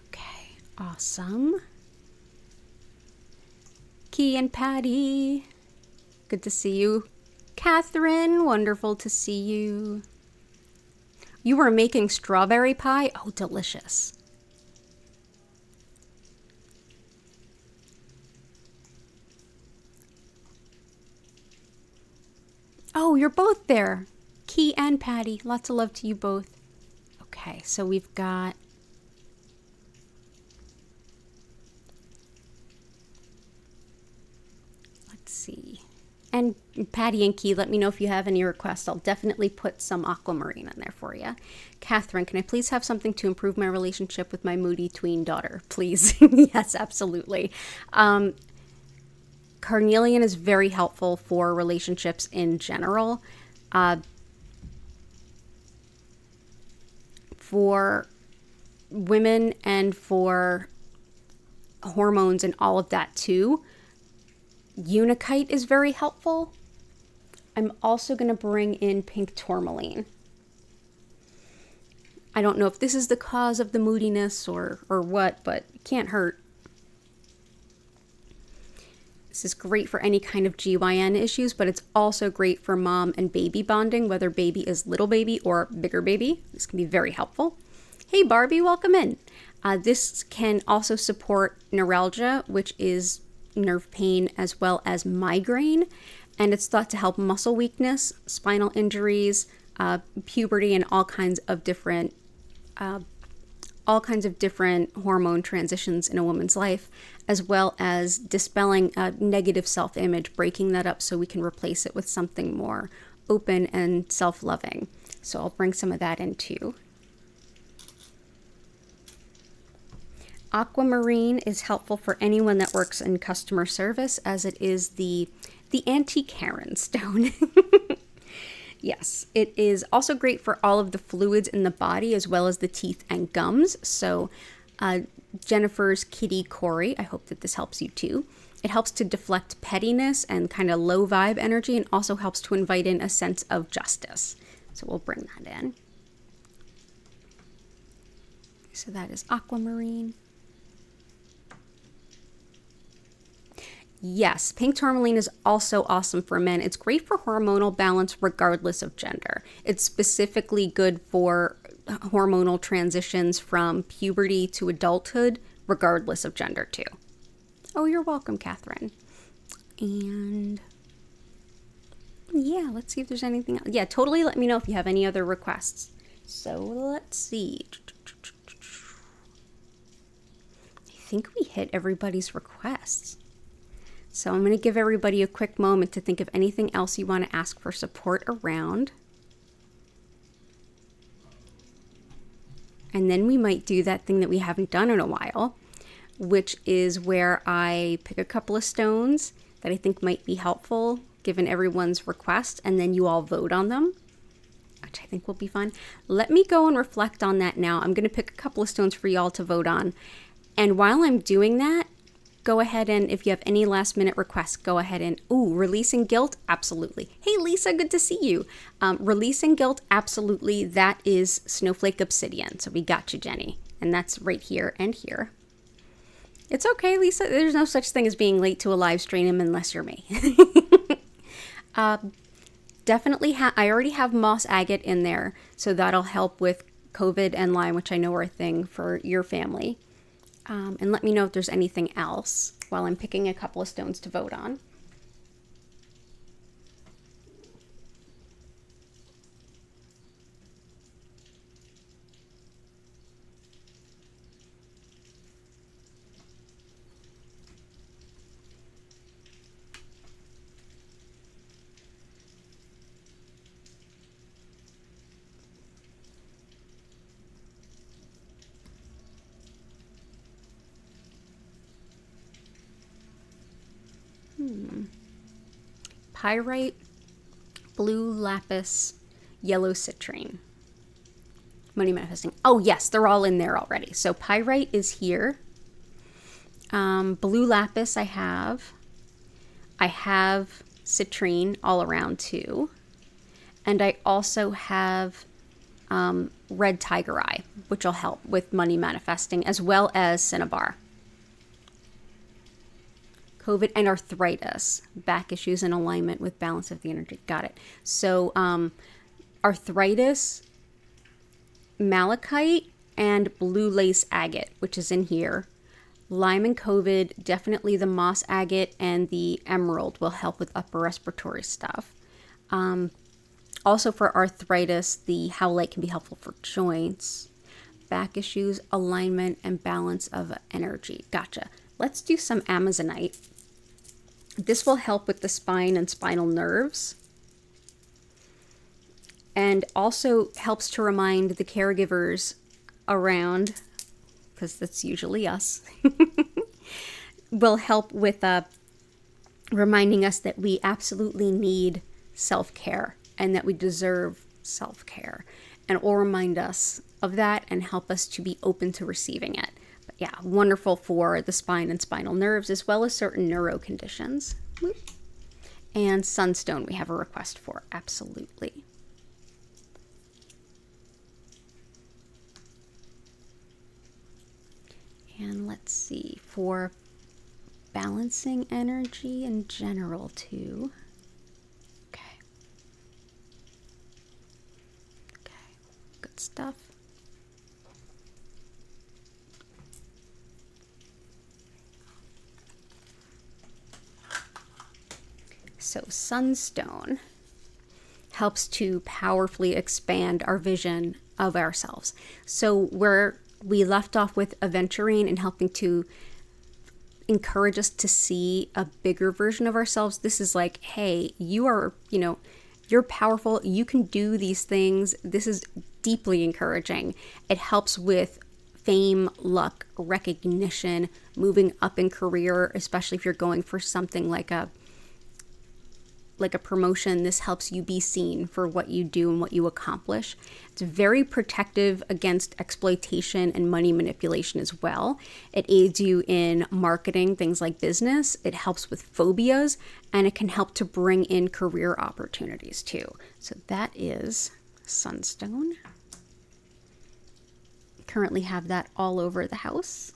A: Okay, awesome. Key and Patty, good to see you. Catherine, wonderful to see you. You were making strawberry pie? Oh, delicious. Oh, you're both there. Key and Patty. Lots of love to you both. Okay, so we've got... Let's see. And Patty and Key, let me know if you have any requests. I'll definitely put some aquamarine in there for you. Catherine, can I please have something to improve my relationship with my moody tween daughter? Please. Yes, absolutely. Carnelian is very helpful for relationships in general. For women and for hormones and all of that too. Unakite is very helpful. I'm also going to bring in pink tourmaline. I don't know if this is the cause of the moodiness or what, but it can't hurt. This is great for any kind of GYN issues, but it's also great for mom and baby bonding, whether baby is little baby or bigger baby. This can be very helpful. Hey Barbie, welcome in. This can also support neuralgia, which is nerve pain as well as migraine, and it's thought to help muscle weakness, spinal injuries, puberty, and all kinds of different hormone transitions in a woman's life, as well as dispelling negative self-image, breaking that up so we can replace it with something more open and self-loving. So I'll bring some of that in too. Aquamarine is helpful for anyone that works in customer service, as it is the anti-Karen stone. Yes, it is also great for all of the fluids in the body as well as the teeth and gums. So Jennifer's kitty Corey, I hope that this helps you too. It helps to deflect pettiness and kind of low vibe energy, and also helps to invite in a sense of justice. So we'll bring that in. So that is aquamarine. Yes, pink tourmaline is also awesome for men. It's great for hormonal balance regardless of gender. It's specifically good for hormonal transitions from puberty to adulthood, regardless of gender too. Oh, you're welcome, Catherine. And yeah, let's see if there's anything else. Yeah, totally let me know if you have any other requests. So let's see. I think we hit everybody's requests. So I'm going to give everybody a quick moment to think of anything else you want to ask for support around. And then we might do that thing that we haven't done in a while, which is where I pick a couple of stones that I think might be helpful given everyone's request, and then you all vote on them, which I think will be fun. Let me go and reflect on that now. I'm going to pick a couple of stones for y'all to vote on. And while I'm doing that, go ahead and, if you have any last minute requests, go ahead and, releasing guilt? Absolutely. Hey, Lisa, good to see you. Releasing guilt? Absolutely. That is Snowflake Obsidian. So we got you, Jenny. And that's right here and here. It's okay, Lisa. There's no such thing as being late to a live stream unless you're me. Definitely, I already have moss agate in there. So that'll help with COVID and Lyme, which I know are a thing for your family. And let me know if there's anything else while I'm picking a couple of stones to vote on. pyrite, blue lapis, yellow citrine. Money manifesting. Oh yes, they're all in there already. So pyrite is here. Blue lapis I have. I have citrine all around too. And I also have red tiger eye, which will help with money manifesting, as well as cinnabar. COVID and arthritis, back issues in alignment with balance of the energy. Got it. So arthritis, malachite, and blue lace agate, which is in here. Lyme and COVID, definitely the moss agate and the emerald will help with upper respiratory stuff. Also for arthritis, the howlite can be helpful for joints, back issues, alignment, and balance of energy. Gotcha. Let's do some amazonite. This will help with the spine and spinal nerves, and also helps to remind the caregivers around, because that's usually us, will help with reminding us that we absolutely need self-care and that we deserve self-care, and will remind us of that and help us to be open to receiving it. But yeah, wonderful for the spine and spinal nerves, as well as certain neuro conditions. And sunstone we have a request for, absolutely. And let's see, for balancing energy in general too. Okay. Okay, good stuff. So sunstone helps to powerfully expand our vision of ourselves. So where we left off with aventurine and helping to encourage us to see a bigger version of ourselves, this is like, hey, you are, you're powerful. You can do these things. This is deeply encouraging. It helps with fame, luck, recognition, moving up in career, especially if you're going for something like a promotion. This helps you be seen for what you do and what you accomplish. It's very protective against exploitation and money manipulation as well. It aids you in marketing, things like business. It helps with phobias, and it can help to bring in career opportunities too. So that is sunstone. Currently have that all over the house.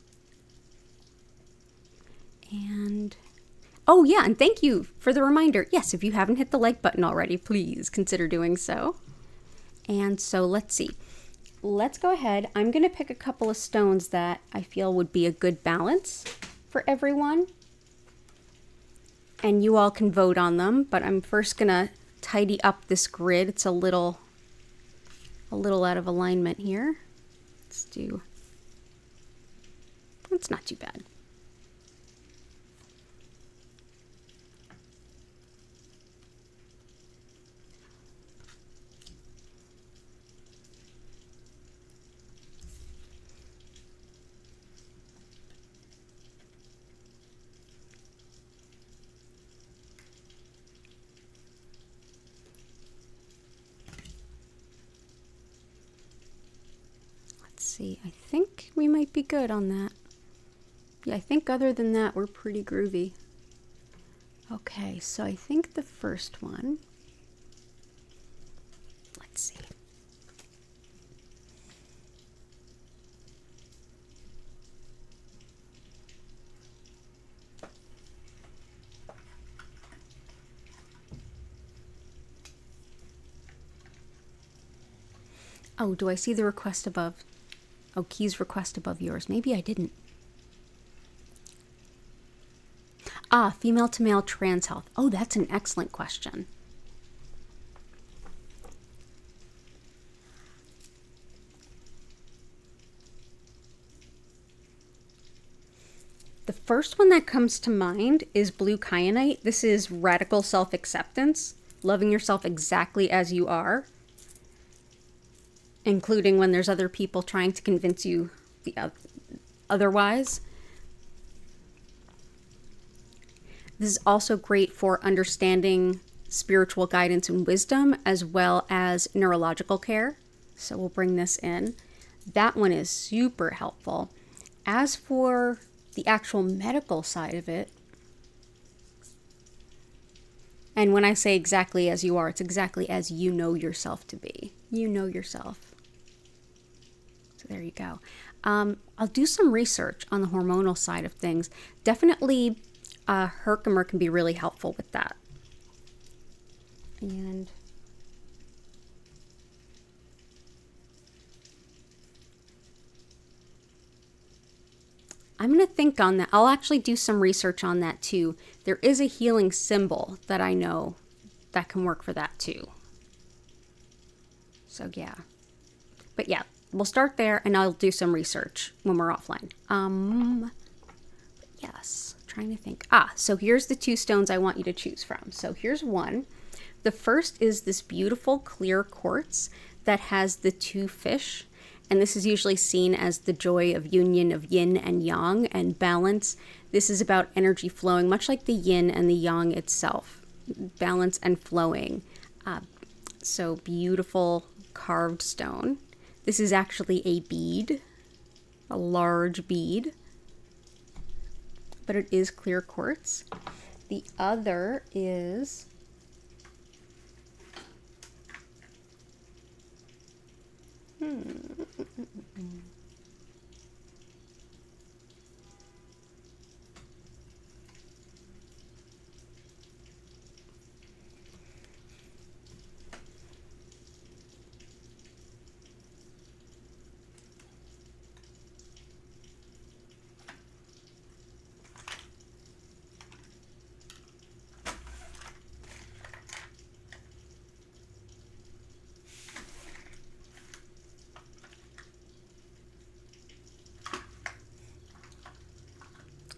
A: And oh yeah, and thank you for the reminder. Yes, if you haven't hit the like button already, please consider doing so. And so let's see. Let's go ahead. I'm going to pick a couple of stones that I feel would be a good balance for everyone. And you all can vote on them, but I'm first going to tidy up this grid. It's a little out of alignment here. It's not too bad. See, I think we might be good on that. Yeah, I think other than that, we're pretty groovy. Okay, so I think the first one, let's see. Oh, do I see the request above? Oh, Key's request above yours. Maybe I didn't. Ah, female to male trans health. Oh, that's an excellent question. The first one that comes to mind is blue kyanite. This is radical self-acceptance, loving yourself exactly as you are, including when there's other people trying to convince you otherwise. This is also great for understanding spiritual guidance and wisdom, as well as neurological care. So we'll bring this in. That one is super helpful. As for the actual medical side of it, and when I say exactly as you are, it's exactly as you know yourself to be. You know yourself. So there you go. I'll do some research on the hormonal side of things. Definitely Herkimer can be really helpful with that. And I'm going to think on that. I'll actually do some research on that too. There is a healing symbol that I know that can work for that too. So yeah. But yeah, we'll start there and I'll do some research when we're offline. Yes, trying to think. So here's the 2 stones I want you to choose from. So here's one. The first is this beautiful clear quartz that has the 2 fish. And this is usually seen as the joy of union of yin and yang and balance. This is about energy flowing, much like the yin and the yang itself. Balance and flowing. So beautiful carved stone. This is actually a bead, a large bead, but it is clear quartz. The other is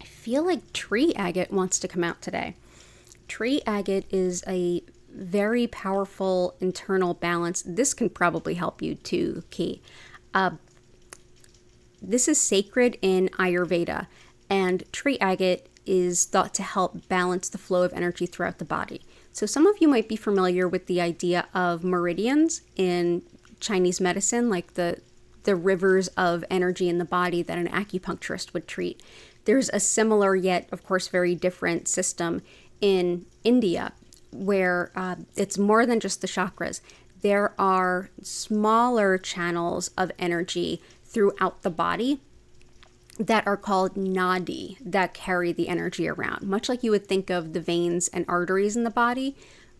A: feel like tree agate wants to come out today. Tree agate is a very powerful internal balance. This can probably help you too, Key. This is sacred in Ayurveda, and tree agate is thought to help balance the flow of energy throughout the body. So some of you might be familiar with the idea of meridians in Chinese medicine, like the rivers of energy in the body that an acupuncturist would treat. There's a similar yet, of course, very different system in India where it's more than just the chakras. There are smaller channels of energy throughout the body that are called nadi that carry the energy around, much like you would think of the veins and arteries in the body,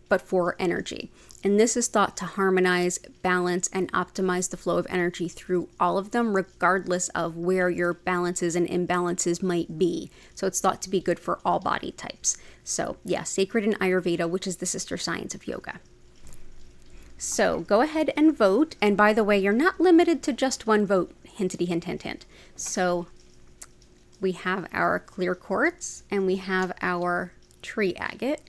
A: but for energy. And this is thought to harmonize, balance, and optimize the flow of energy through all of them, regardless of where your balances and imbalances might be. So it's thought to be good for all body types. So yeah, sacred in Ayurveda, which is the sister science of yoga. So go ahead and vote. And by the way, you're not limited to just one vote. Hintity hint, hint, hint. So we have our clear quartz and we have our tree agate.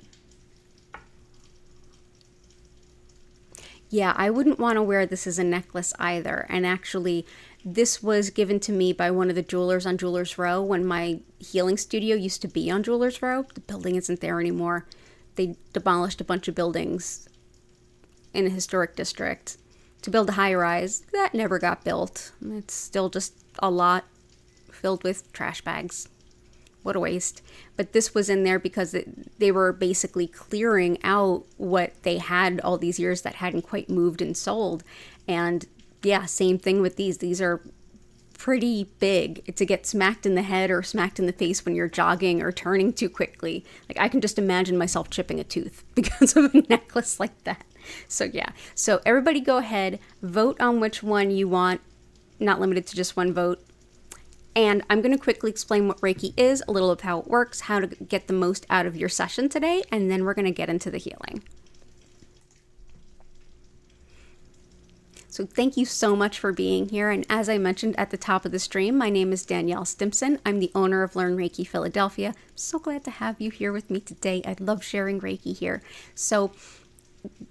A: Yeah, I wouldn't want to wear this as a necklace either. And actually, this was given to me by one of the jewelers on Jewelers Row when my healing studio used to be on Jewelers Row. The building isn't there anymore. They demolished a bunch of buildings in a historic district to build a high-rise. That never got built. It's still just a lot filled with trash bags. What a waste. But this was in there because they were basically clearing out what they had all these years that hadn't quite moved and sold. And yeah, same thing with these. These are pretty big to get smacked in the head or smacked in the face when you're jogging or turning too quickly. Like I can just imagine myself chipping a tooth because of a necklace like that. So yeah, so everybody go ahead, vote on which one you want, not limited to just one vote. And I'm going to quickly explain what Reiki is, a little of how it works, how to get the most out of your session today, and then we're going to get into the healing. So thank you so much for being here. And as I mentioned at the top of the stream, my name is Danielle Stimpson. I'm the owner of Learn Reiki Philadelphia. I'm so glad to have you here with me today. I love sharing Reiki here. So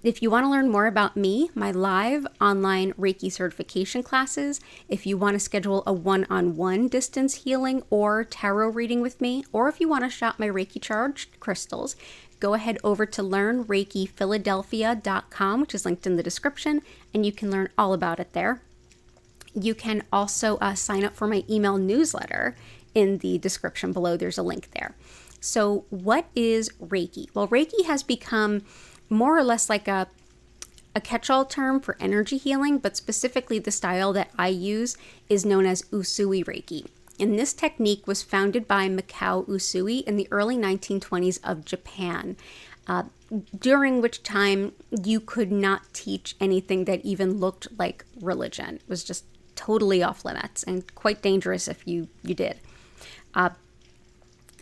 A: if you want to learn more about me, my live online Reiki certification classes, if you want to schedule a one-on-one distance healing or tarot reading with me, or if you want to shop my Reiki charged crystals, go ahead over to learnreikiphiladelphia.com, which is linked in the description, and you can learn all about it there. You can also sign up for my email newsletter in the description below. There's a link there. So what is Reiki? Well, Reiki has become more or less like a catch-all term for energy healing, but specifically the style that I use is known as Usui Reiki. And this technique was founded by Mikao Usui in the early 1920s of Japan, during which time you could not teach anything that even looked like religion. It was just totally off limits and quite dangerous if you did.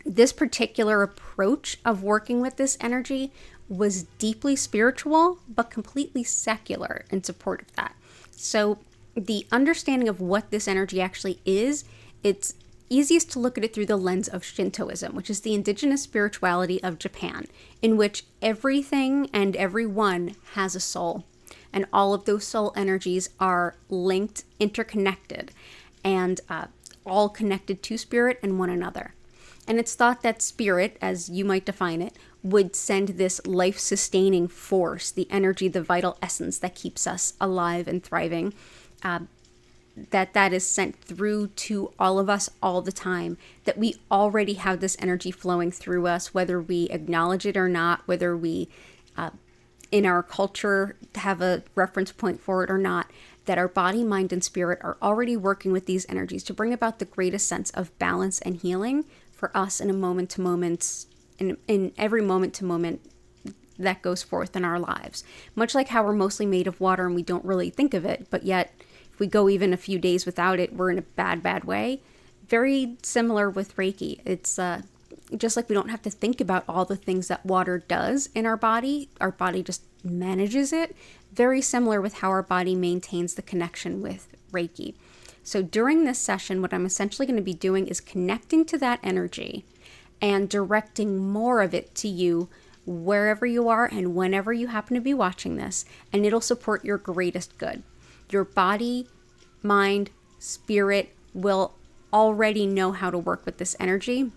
A: This particular approach of working with this energy was deeply spiritual, but completely secular in support of that. So the understanding of what this energy actually is, it's easiest to look at it through the lens of Shintoism, which is the indigenous spirituality of Japan, in which everything and everyone has a soul. And all of those soul energies are linked, interconnected, and all connected to spirit and one another. And it's thought that spirit, as you might define it, would send this life-sustaining force, the energy, the vital essence that keeps us alive and thriving, that is sent through to all of us all the time, that we already have this energy flowing through us, whether we acknowledge it or not, whether we, in our culture, have a reference point for it or not, that our body, mind, and spirit are already working with these energies to bring about the greatest sense of balance and healing for us in a moment-to-moment, in every moment-to-moment that goes forth in our lives. Much like how we're mostly made of water and we don't really think of it, but yet if we go even a few days without it, we're in a bad way. Very similar with Reiki. It's just like we don't have to think about all the things that water does in our body just manages it. Very similar with how our body maintains the connection with Reiki. So during this session, what I'm essentially going to be doing is connecting to that energy and directing more of it to you wherever you are and whenever you happen to be watching this, and it'll support your greatest good. Your body, mind, spirit will already know how to work with this energy.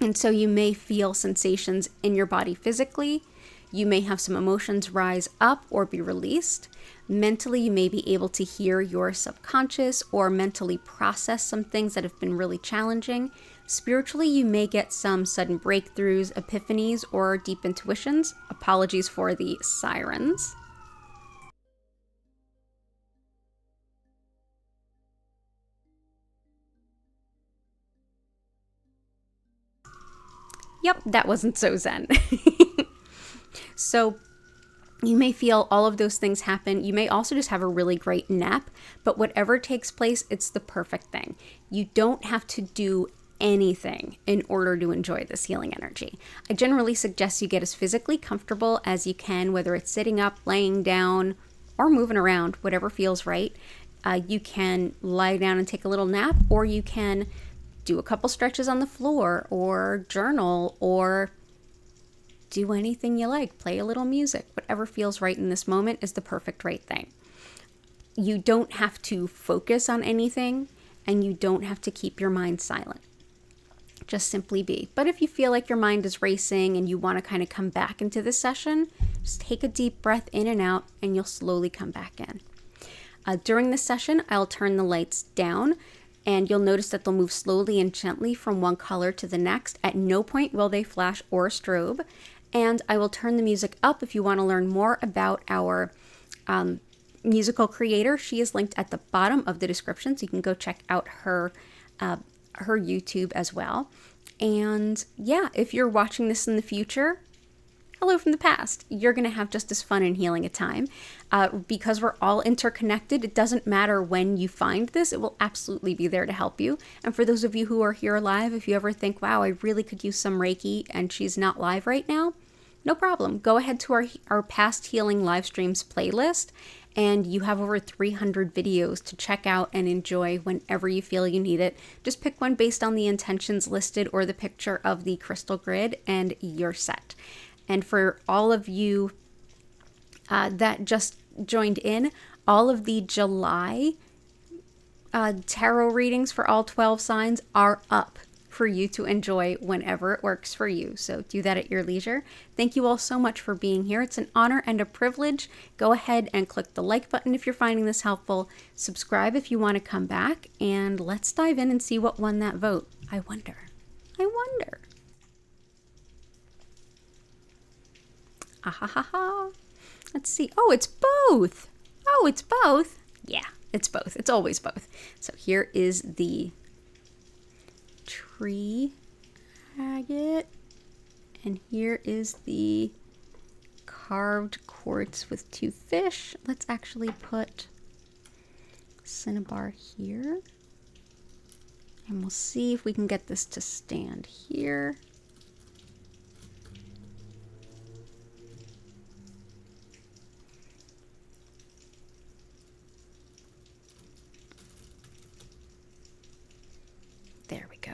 A: And so you may feel sensations in your body physically. You may have some emotions rise up or be released. Mentally, you may be able to hear your subconscious or mentally process some things that have been really challenging. Spiritually, you may get some sudden breakthroughs, epiphanies, or deep intuitions. Apologies for the sirens. Yep, that wasn't so zen. So you may feel all of those things happen. You may also just have a really great nap, but whatever takes place, it's the perfect thing. You don't have to do anything in order to enjoy this healing energy. I generally suggest you get as physically comfortable as you can, whether it's sitting up, laying down, or moving around, whatever feels right. You can lie down and take a little nap, or you can do a couple stretches on the floor, or journal, or do anything you like. Play a little music. Whatever feels right in this moment is the perfect right thing. You don't have to focus on anything, and you don't have to keep your mind silent. Just simply be. But if you feel like your mind is racing and you want to kind of come back into this session, just take a deep breath in and out, and you'll slowly come back in. During this session, I'll turn the lights down, and you'll notice that they'll move slowly and gently from one color to the next. At no point will they flash or strobe. And I will turn the music up if you want to learn more about our musical creator. She is linked at the bottom of the description, so you can go check out her YouTube as well. And yeah, if you're watching this in the future, hello from the past. You're going to have just as fun and healing a time. Because we're all interconnected, it doesn't matter when you find this, it will absolutely be there to help you. And for those of you who are here live, if you ever think, wow, I really could use some Reiki and she's not live right now, no problem. Go ahead to our past healing live streams playlist, and you have over 300 videos to check out and enjoy whenever you feel you need it. Just pick one based on the intentions listed or the picture of the crystal grid, and you're set. And for all of you that just joined in, all of the July tarot readings for all 12 signs are up for you to enjoy whenever it works for you. So do that at your leisure. Thank you all so much for being here. It's an honor and a privilege. Go ahead and click the like button if you're finding this helpful. Subscribe if you want to come back, and let's dive in and see what won that vote. I wonder. Ah ha ha ha. Let's see. Oh, it's both. Oh, it's both. Yeah, it's both. It's always both. So here is the tree agate, and here is the carved quartz with 2 fish. Let's actually put cinnabar here, and we'll see if we can get this to stand here. There we go.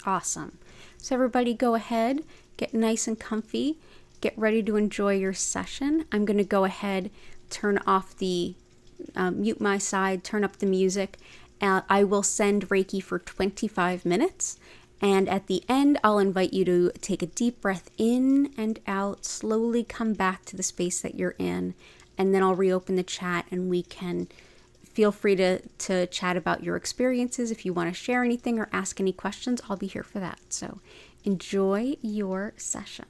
A: Awesome. So everybody go ahead, get nice and comfy, get ready to enjoy your session. I'm going to go ahead, turn off the, mute my side, turn up the music. I will send Reiki for 25 minutes. And at the end, I'll invite you to take a deep breath in and out, slowly come back to the space that you're in. And then I'll reopen the chat, and we can feel free to chat about your experiences. If you want to share anything or ask any questions, I'll be here for that. So enjoy your session.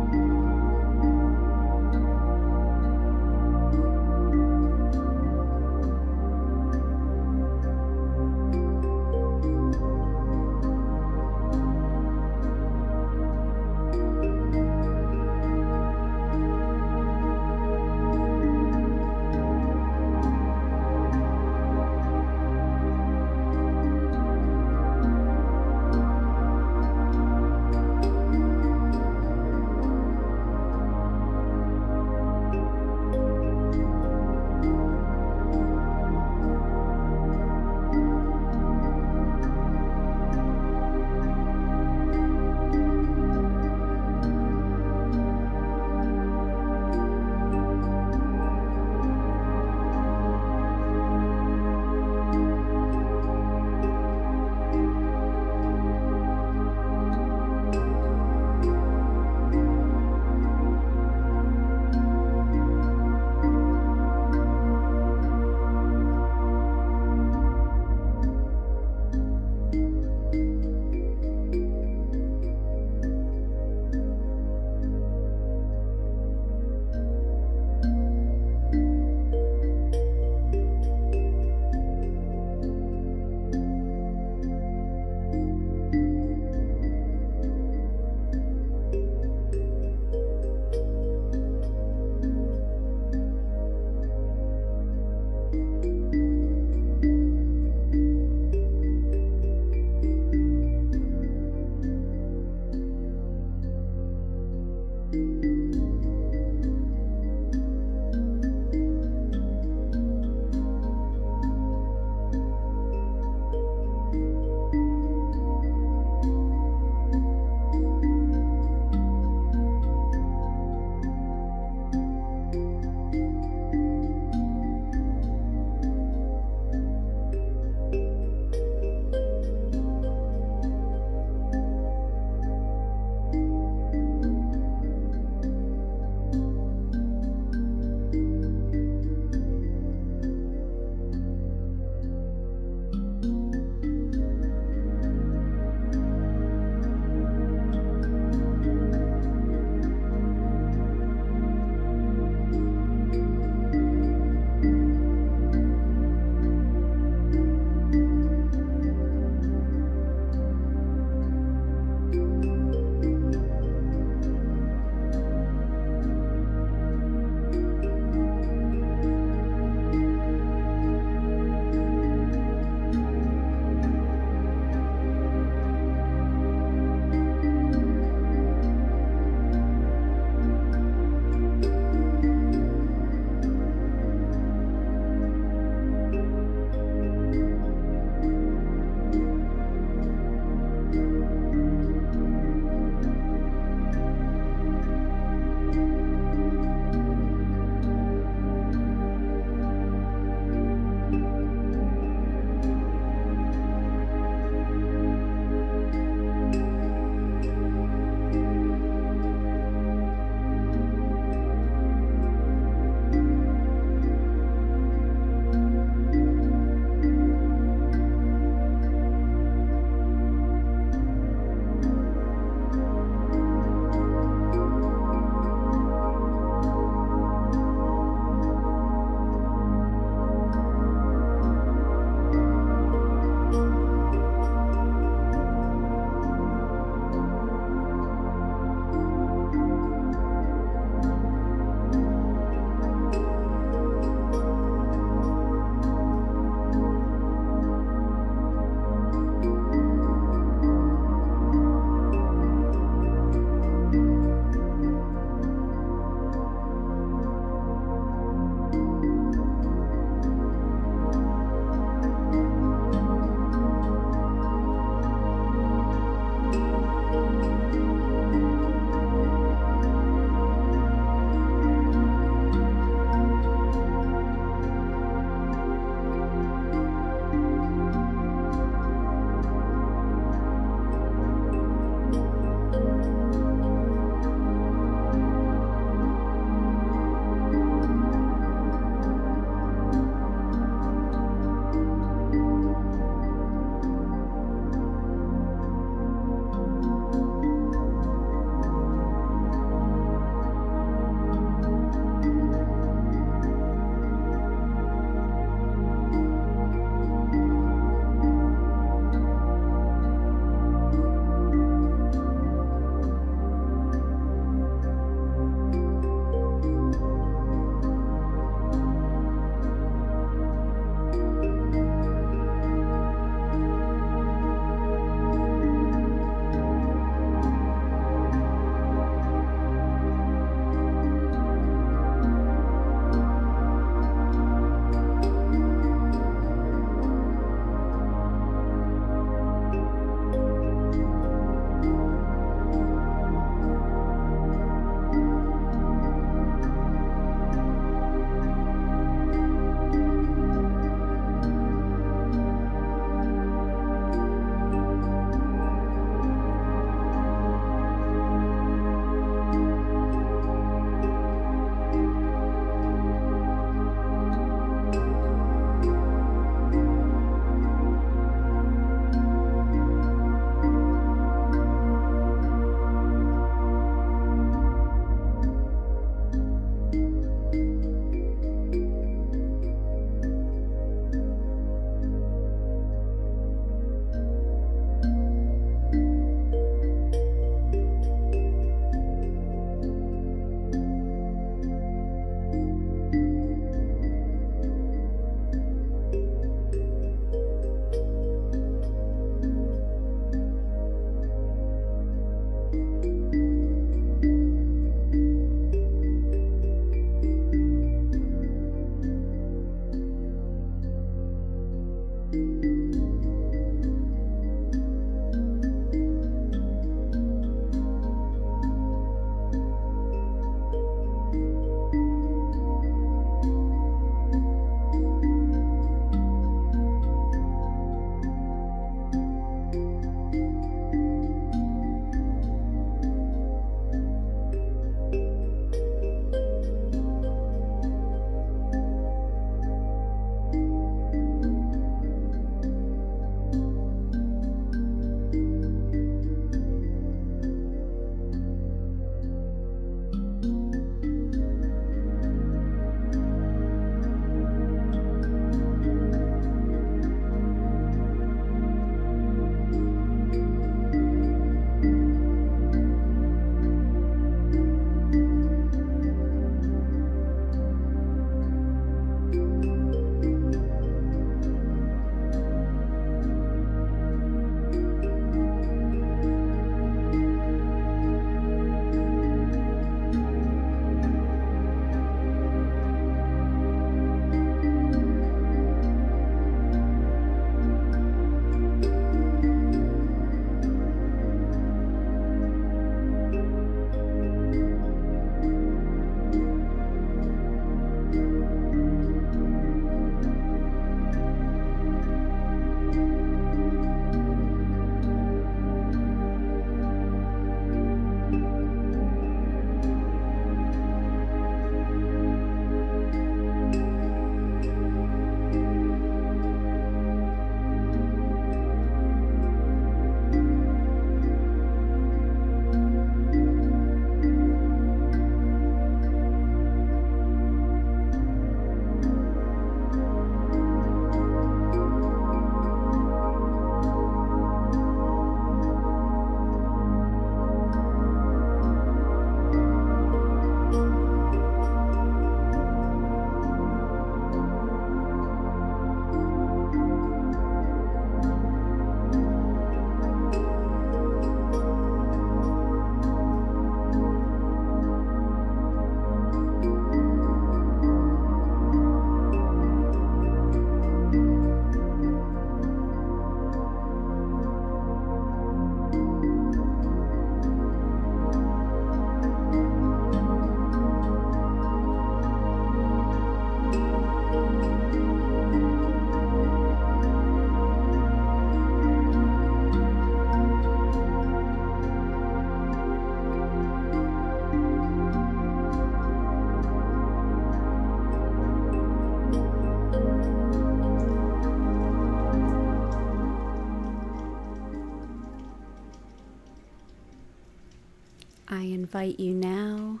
A: invite you now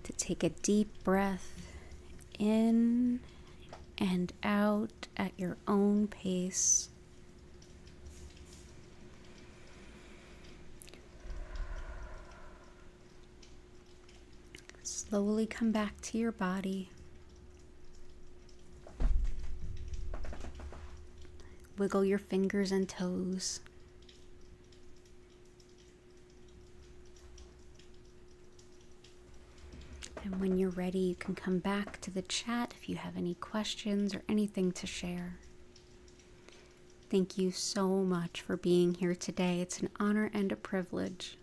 A: to take a deep breath in and out at your own pace. Slowly come back to your body. Wiggle your fingers and toes. And when you're ready, you can come back to the chat if you have any questions or anything to share. Thank you so much for being here today. It's an honor and a privilege.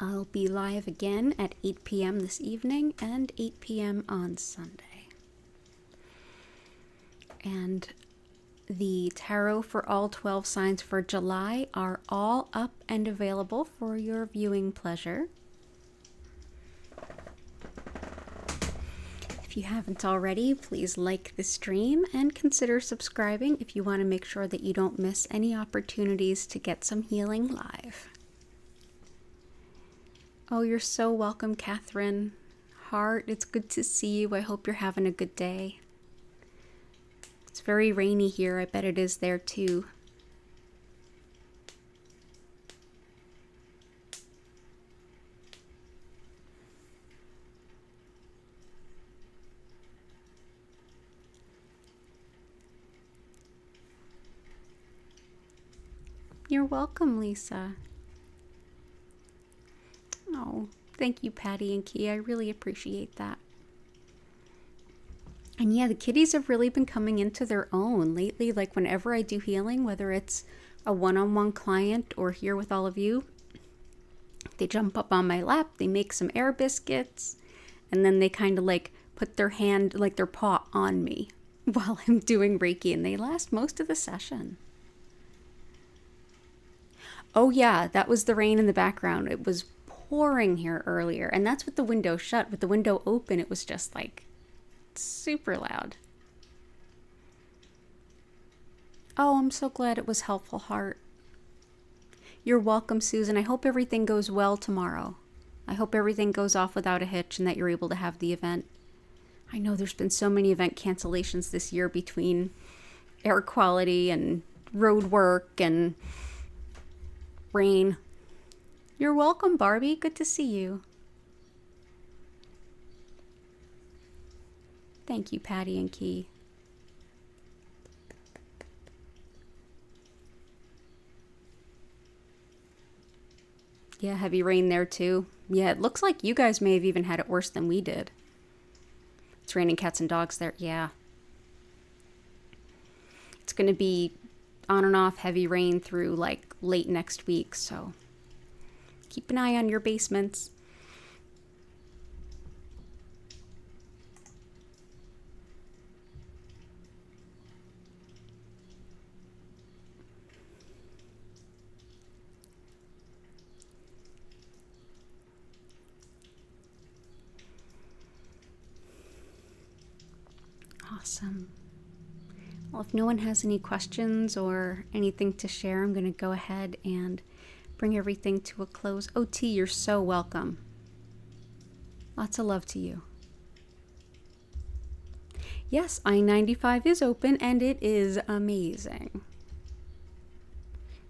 A: I'll be live again at 8 p.m. this evening and 8 p.m. on Sunday. And the tarot for all 12 signs for July are all up and available for your viewing pleasure. If you haven't already, please like the stream and consider subscribing if you want to make sure that you don't miss any opportunities to get some healing live. Oh, you're so welcome, Catherine. Heart, it's good to see you. I hope you're having a good day. It's very rainy here. I bet it is there too. You're welcome, Lisa. Oh, thank you, Patty and Key. I really appreciate that. And yeah, the kitties have really been coming into their own lately. Like whenever I do healing, whether it's a one-on-one client or here with all of you, they jump up on my lap, they make some air biscuits, and then they kind of like put their hand, like their paw on me while I'm doing Reiki, and they last most of the session. Oh yeah, that was the rain in the background. It was pouring here earlier, and that's with the window shut. With the window open, it was just like super loud. Oh, I'm so glad it was helpful, Heart. You're welcome, Susan. I hope everything goes well tomorrow. I hope everything goes off without a hitch and that you're able to have the event. I know there's been so many event cancellations this year between air quality and road work and rain. You're welcome, Barbie. Good to see you. Thank you, Patty and Key. Yeah, heavy rain there too. Yeah, it looks like you guys may have even had it worse than we did. It's raining cats and dogs there. Yeah. It's going to be on and off heavy rain through like late next week, so keep an eye on your basements. Awesome. Well, if no one has any questions or anything to share, I'm going to go ahead and bring everything to a close. OT, you're so welcome. Lots of love to you. Yes, I-95 is open and it is amazing.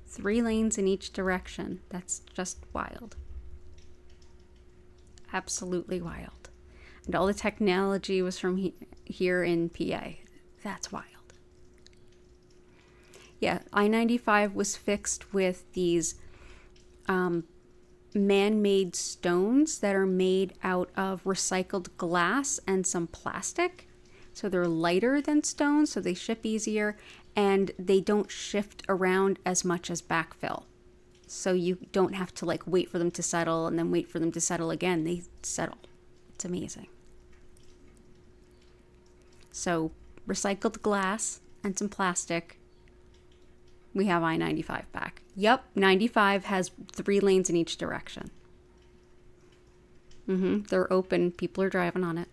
A: 3 lanes in each direction. That's just wild. Absolutely wild. And all the technology was from here in PA. That's wild. Yeah, I-95 was fixed with these man-made stones that are made out of recycled glass and some plastic. So they're lighter than stones, so they ship easier, and they don't shift around as much as backfill. So you don't have to like wait for them to settle and then wait for them to settle again. They settle. It's amazing. So recycled glass and some plastic. We have I-95 back. Yep, 95 has 3 lanes in each direction. They're open. People are driving on it.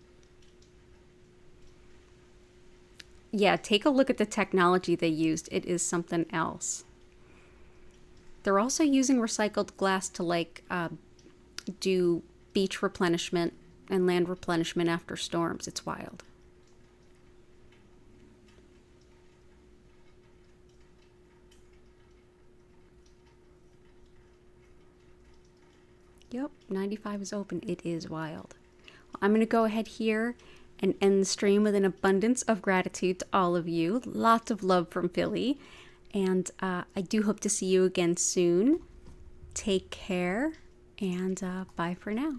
A: Yeah, take a look at the technology they used. It is something else. They're also using recycled glass to do beach replenishment and land replenishment after storms. It's wild. Yep, 95 is open. It is wild. I'm going to go ahead here and end the stream with an abundance of gratitude to all of you. Lots of love from Philly. And I do hope to see you again soon. Take care, and bye for now.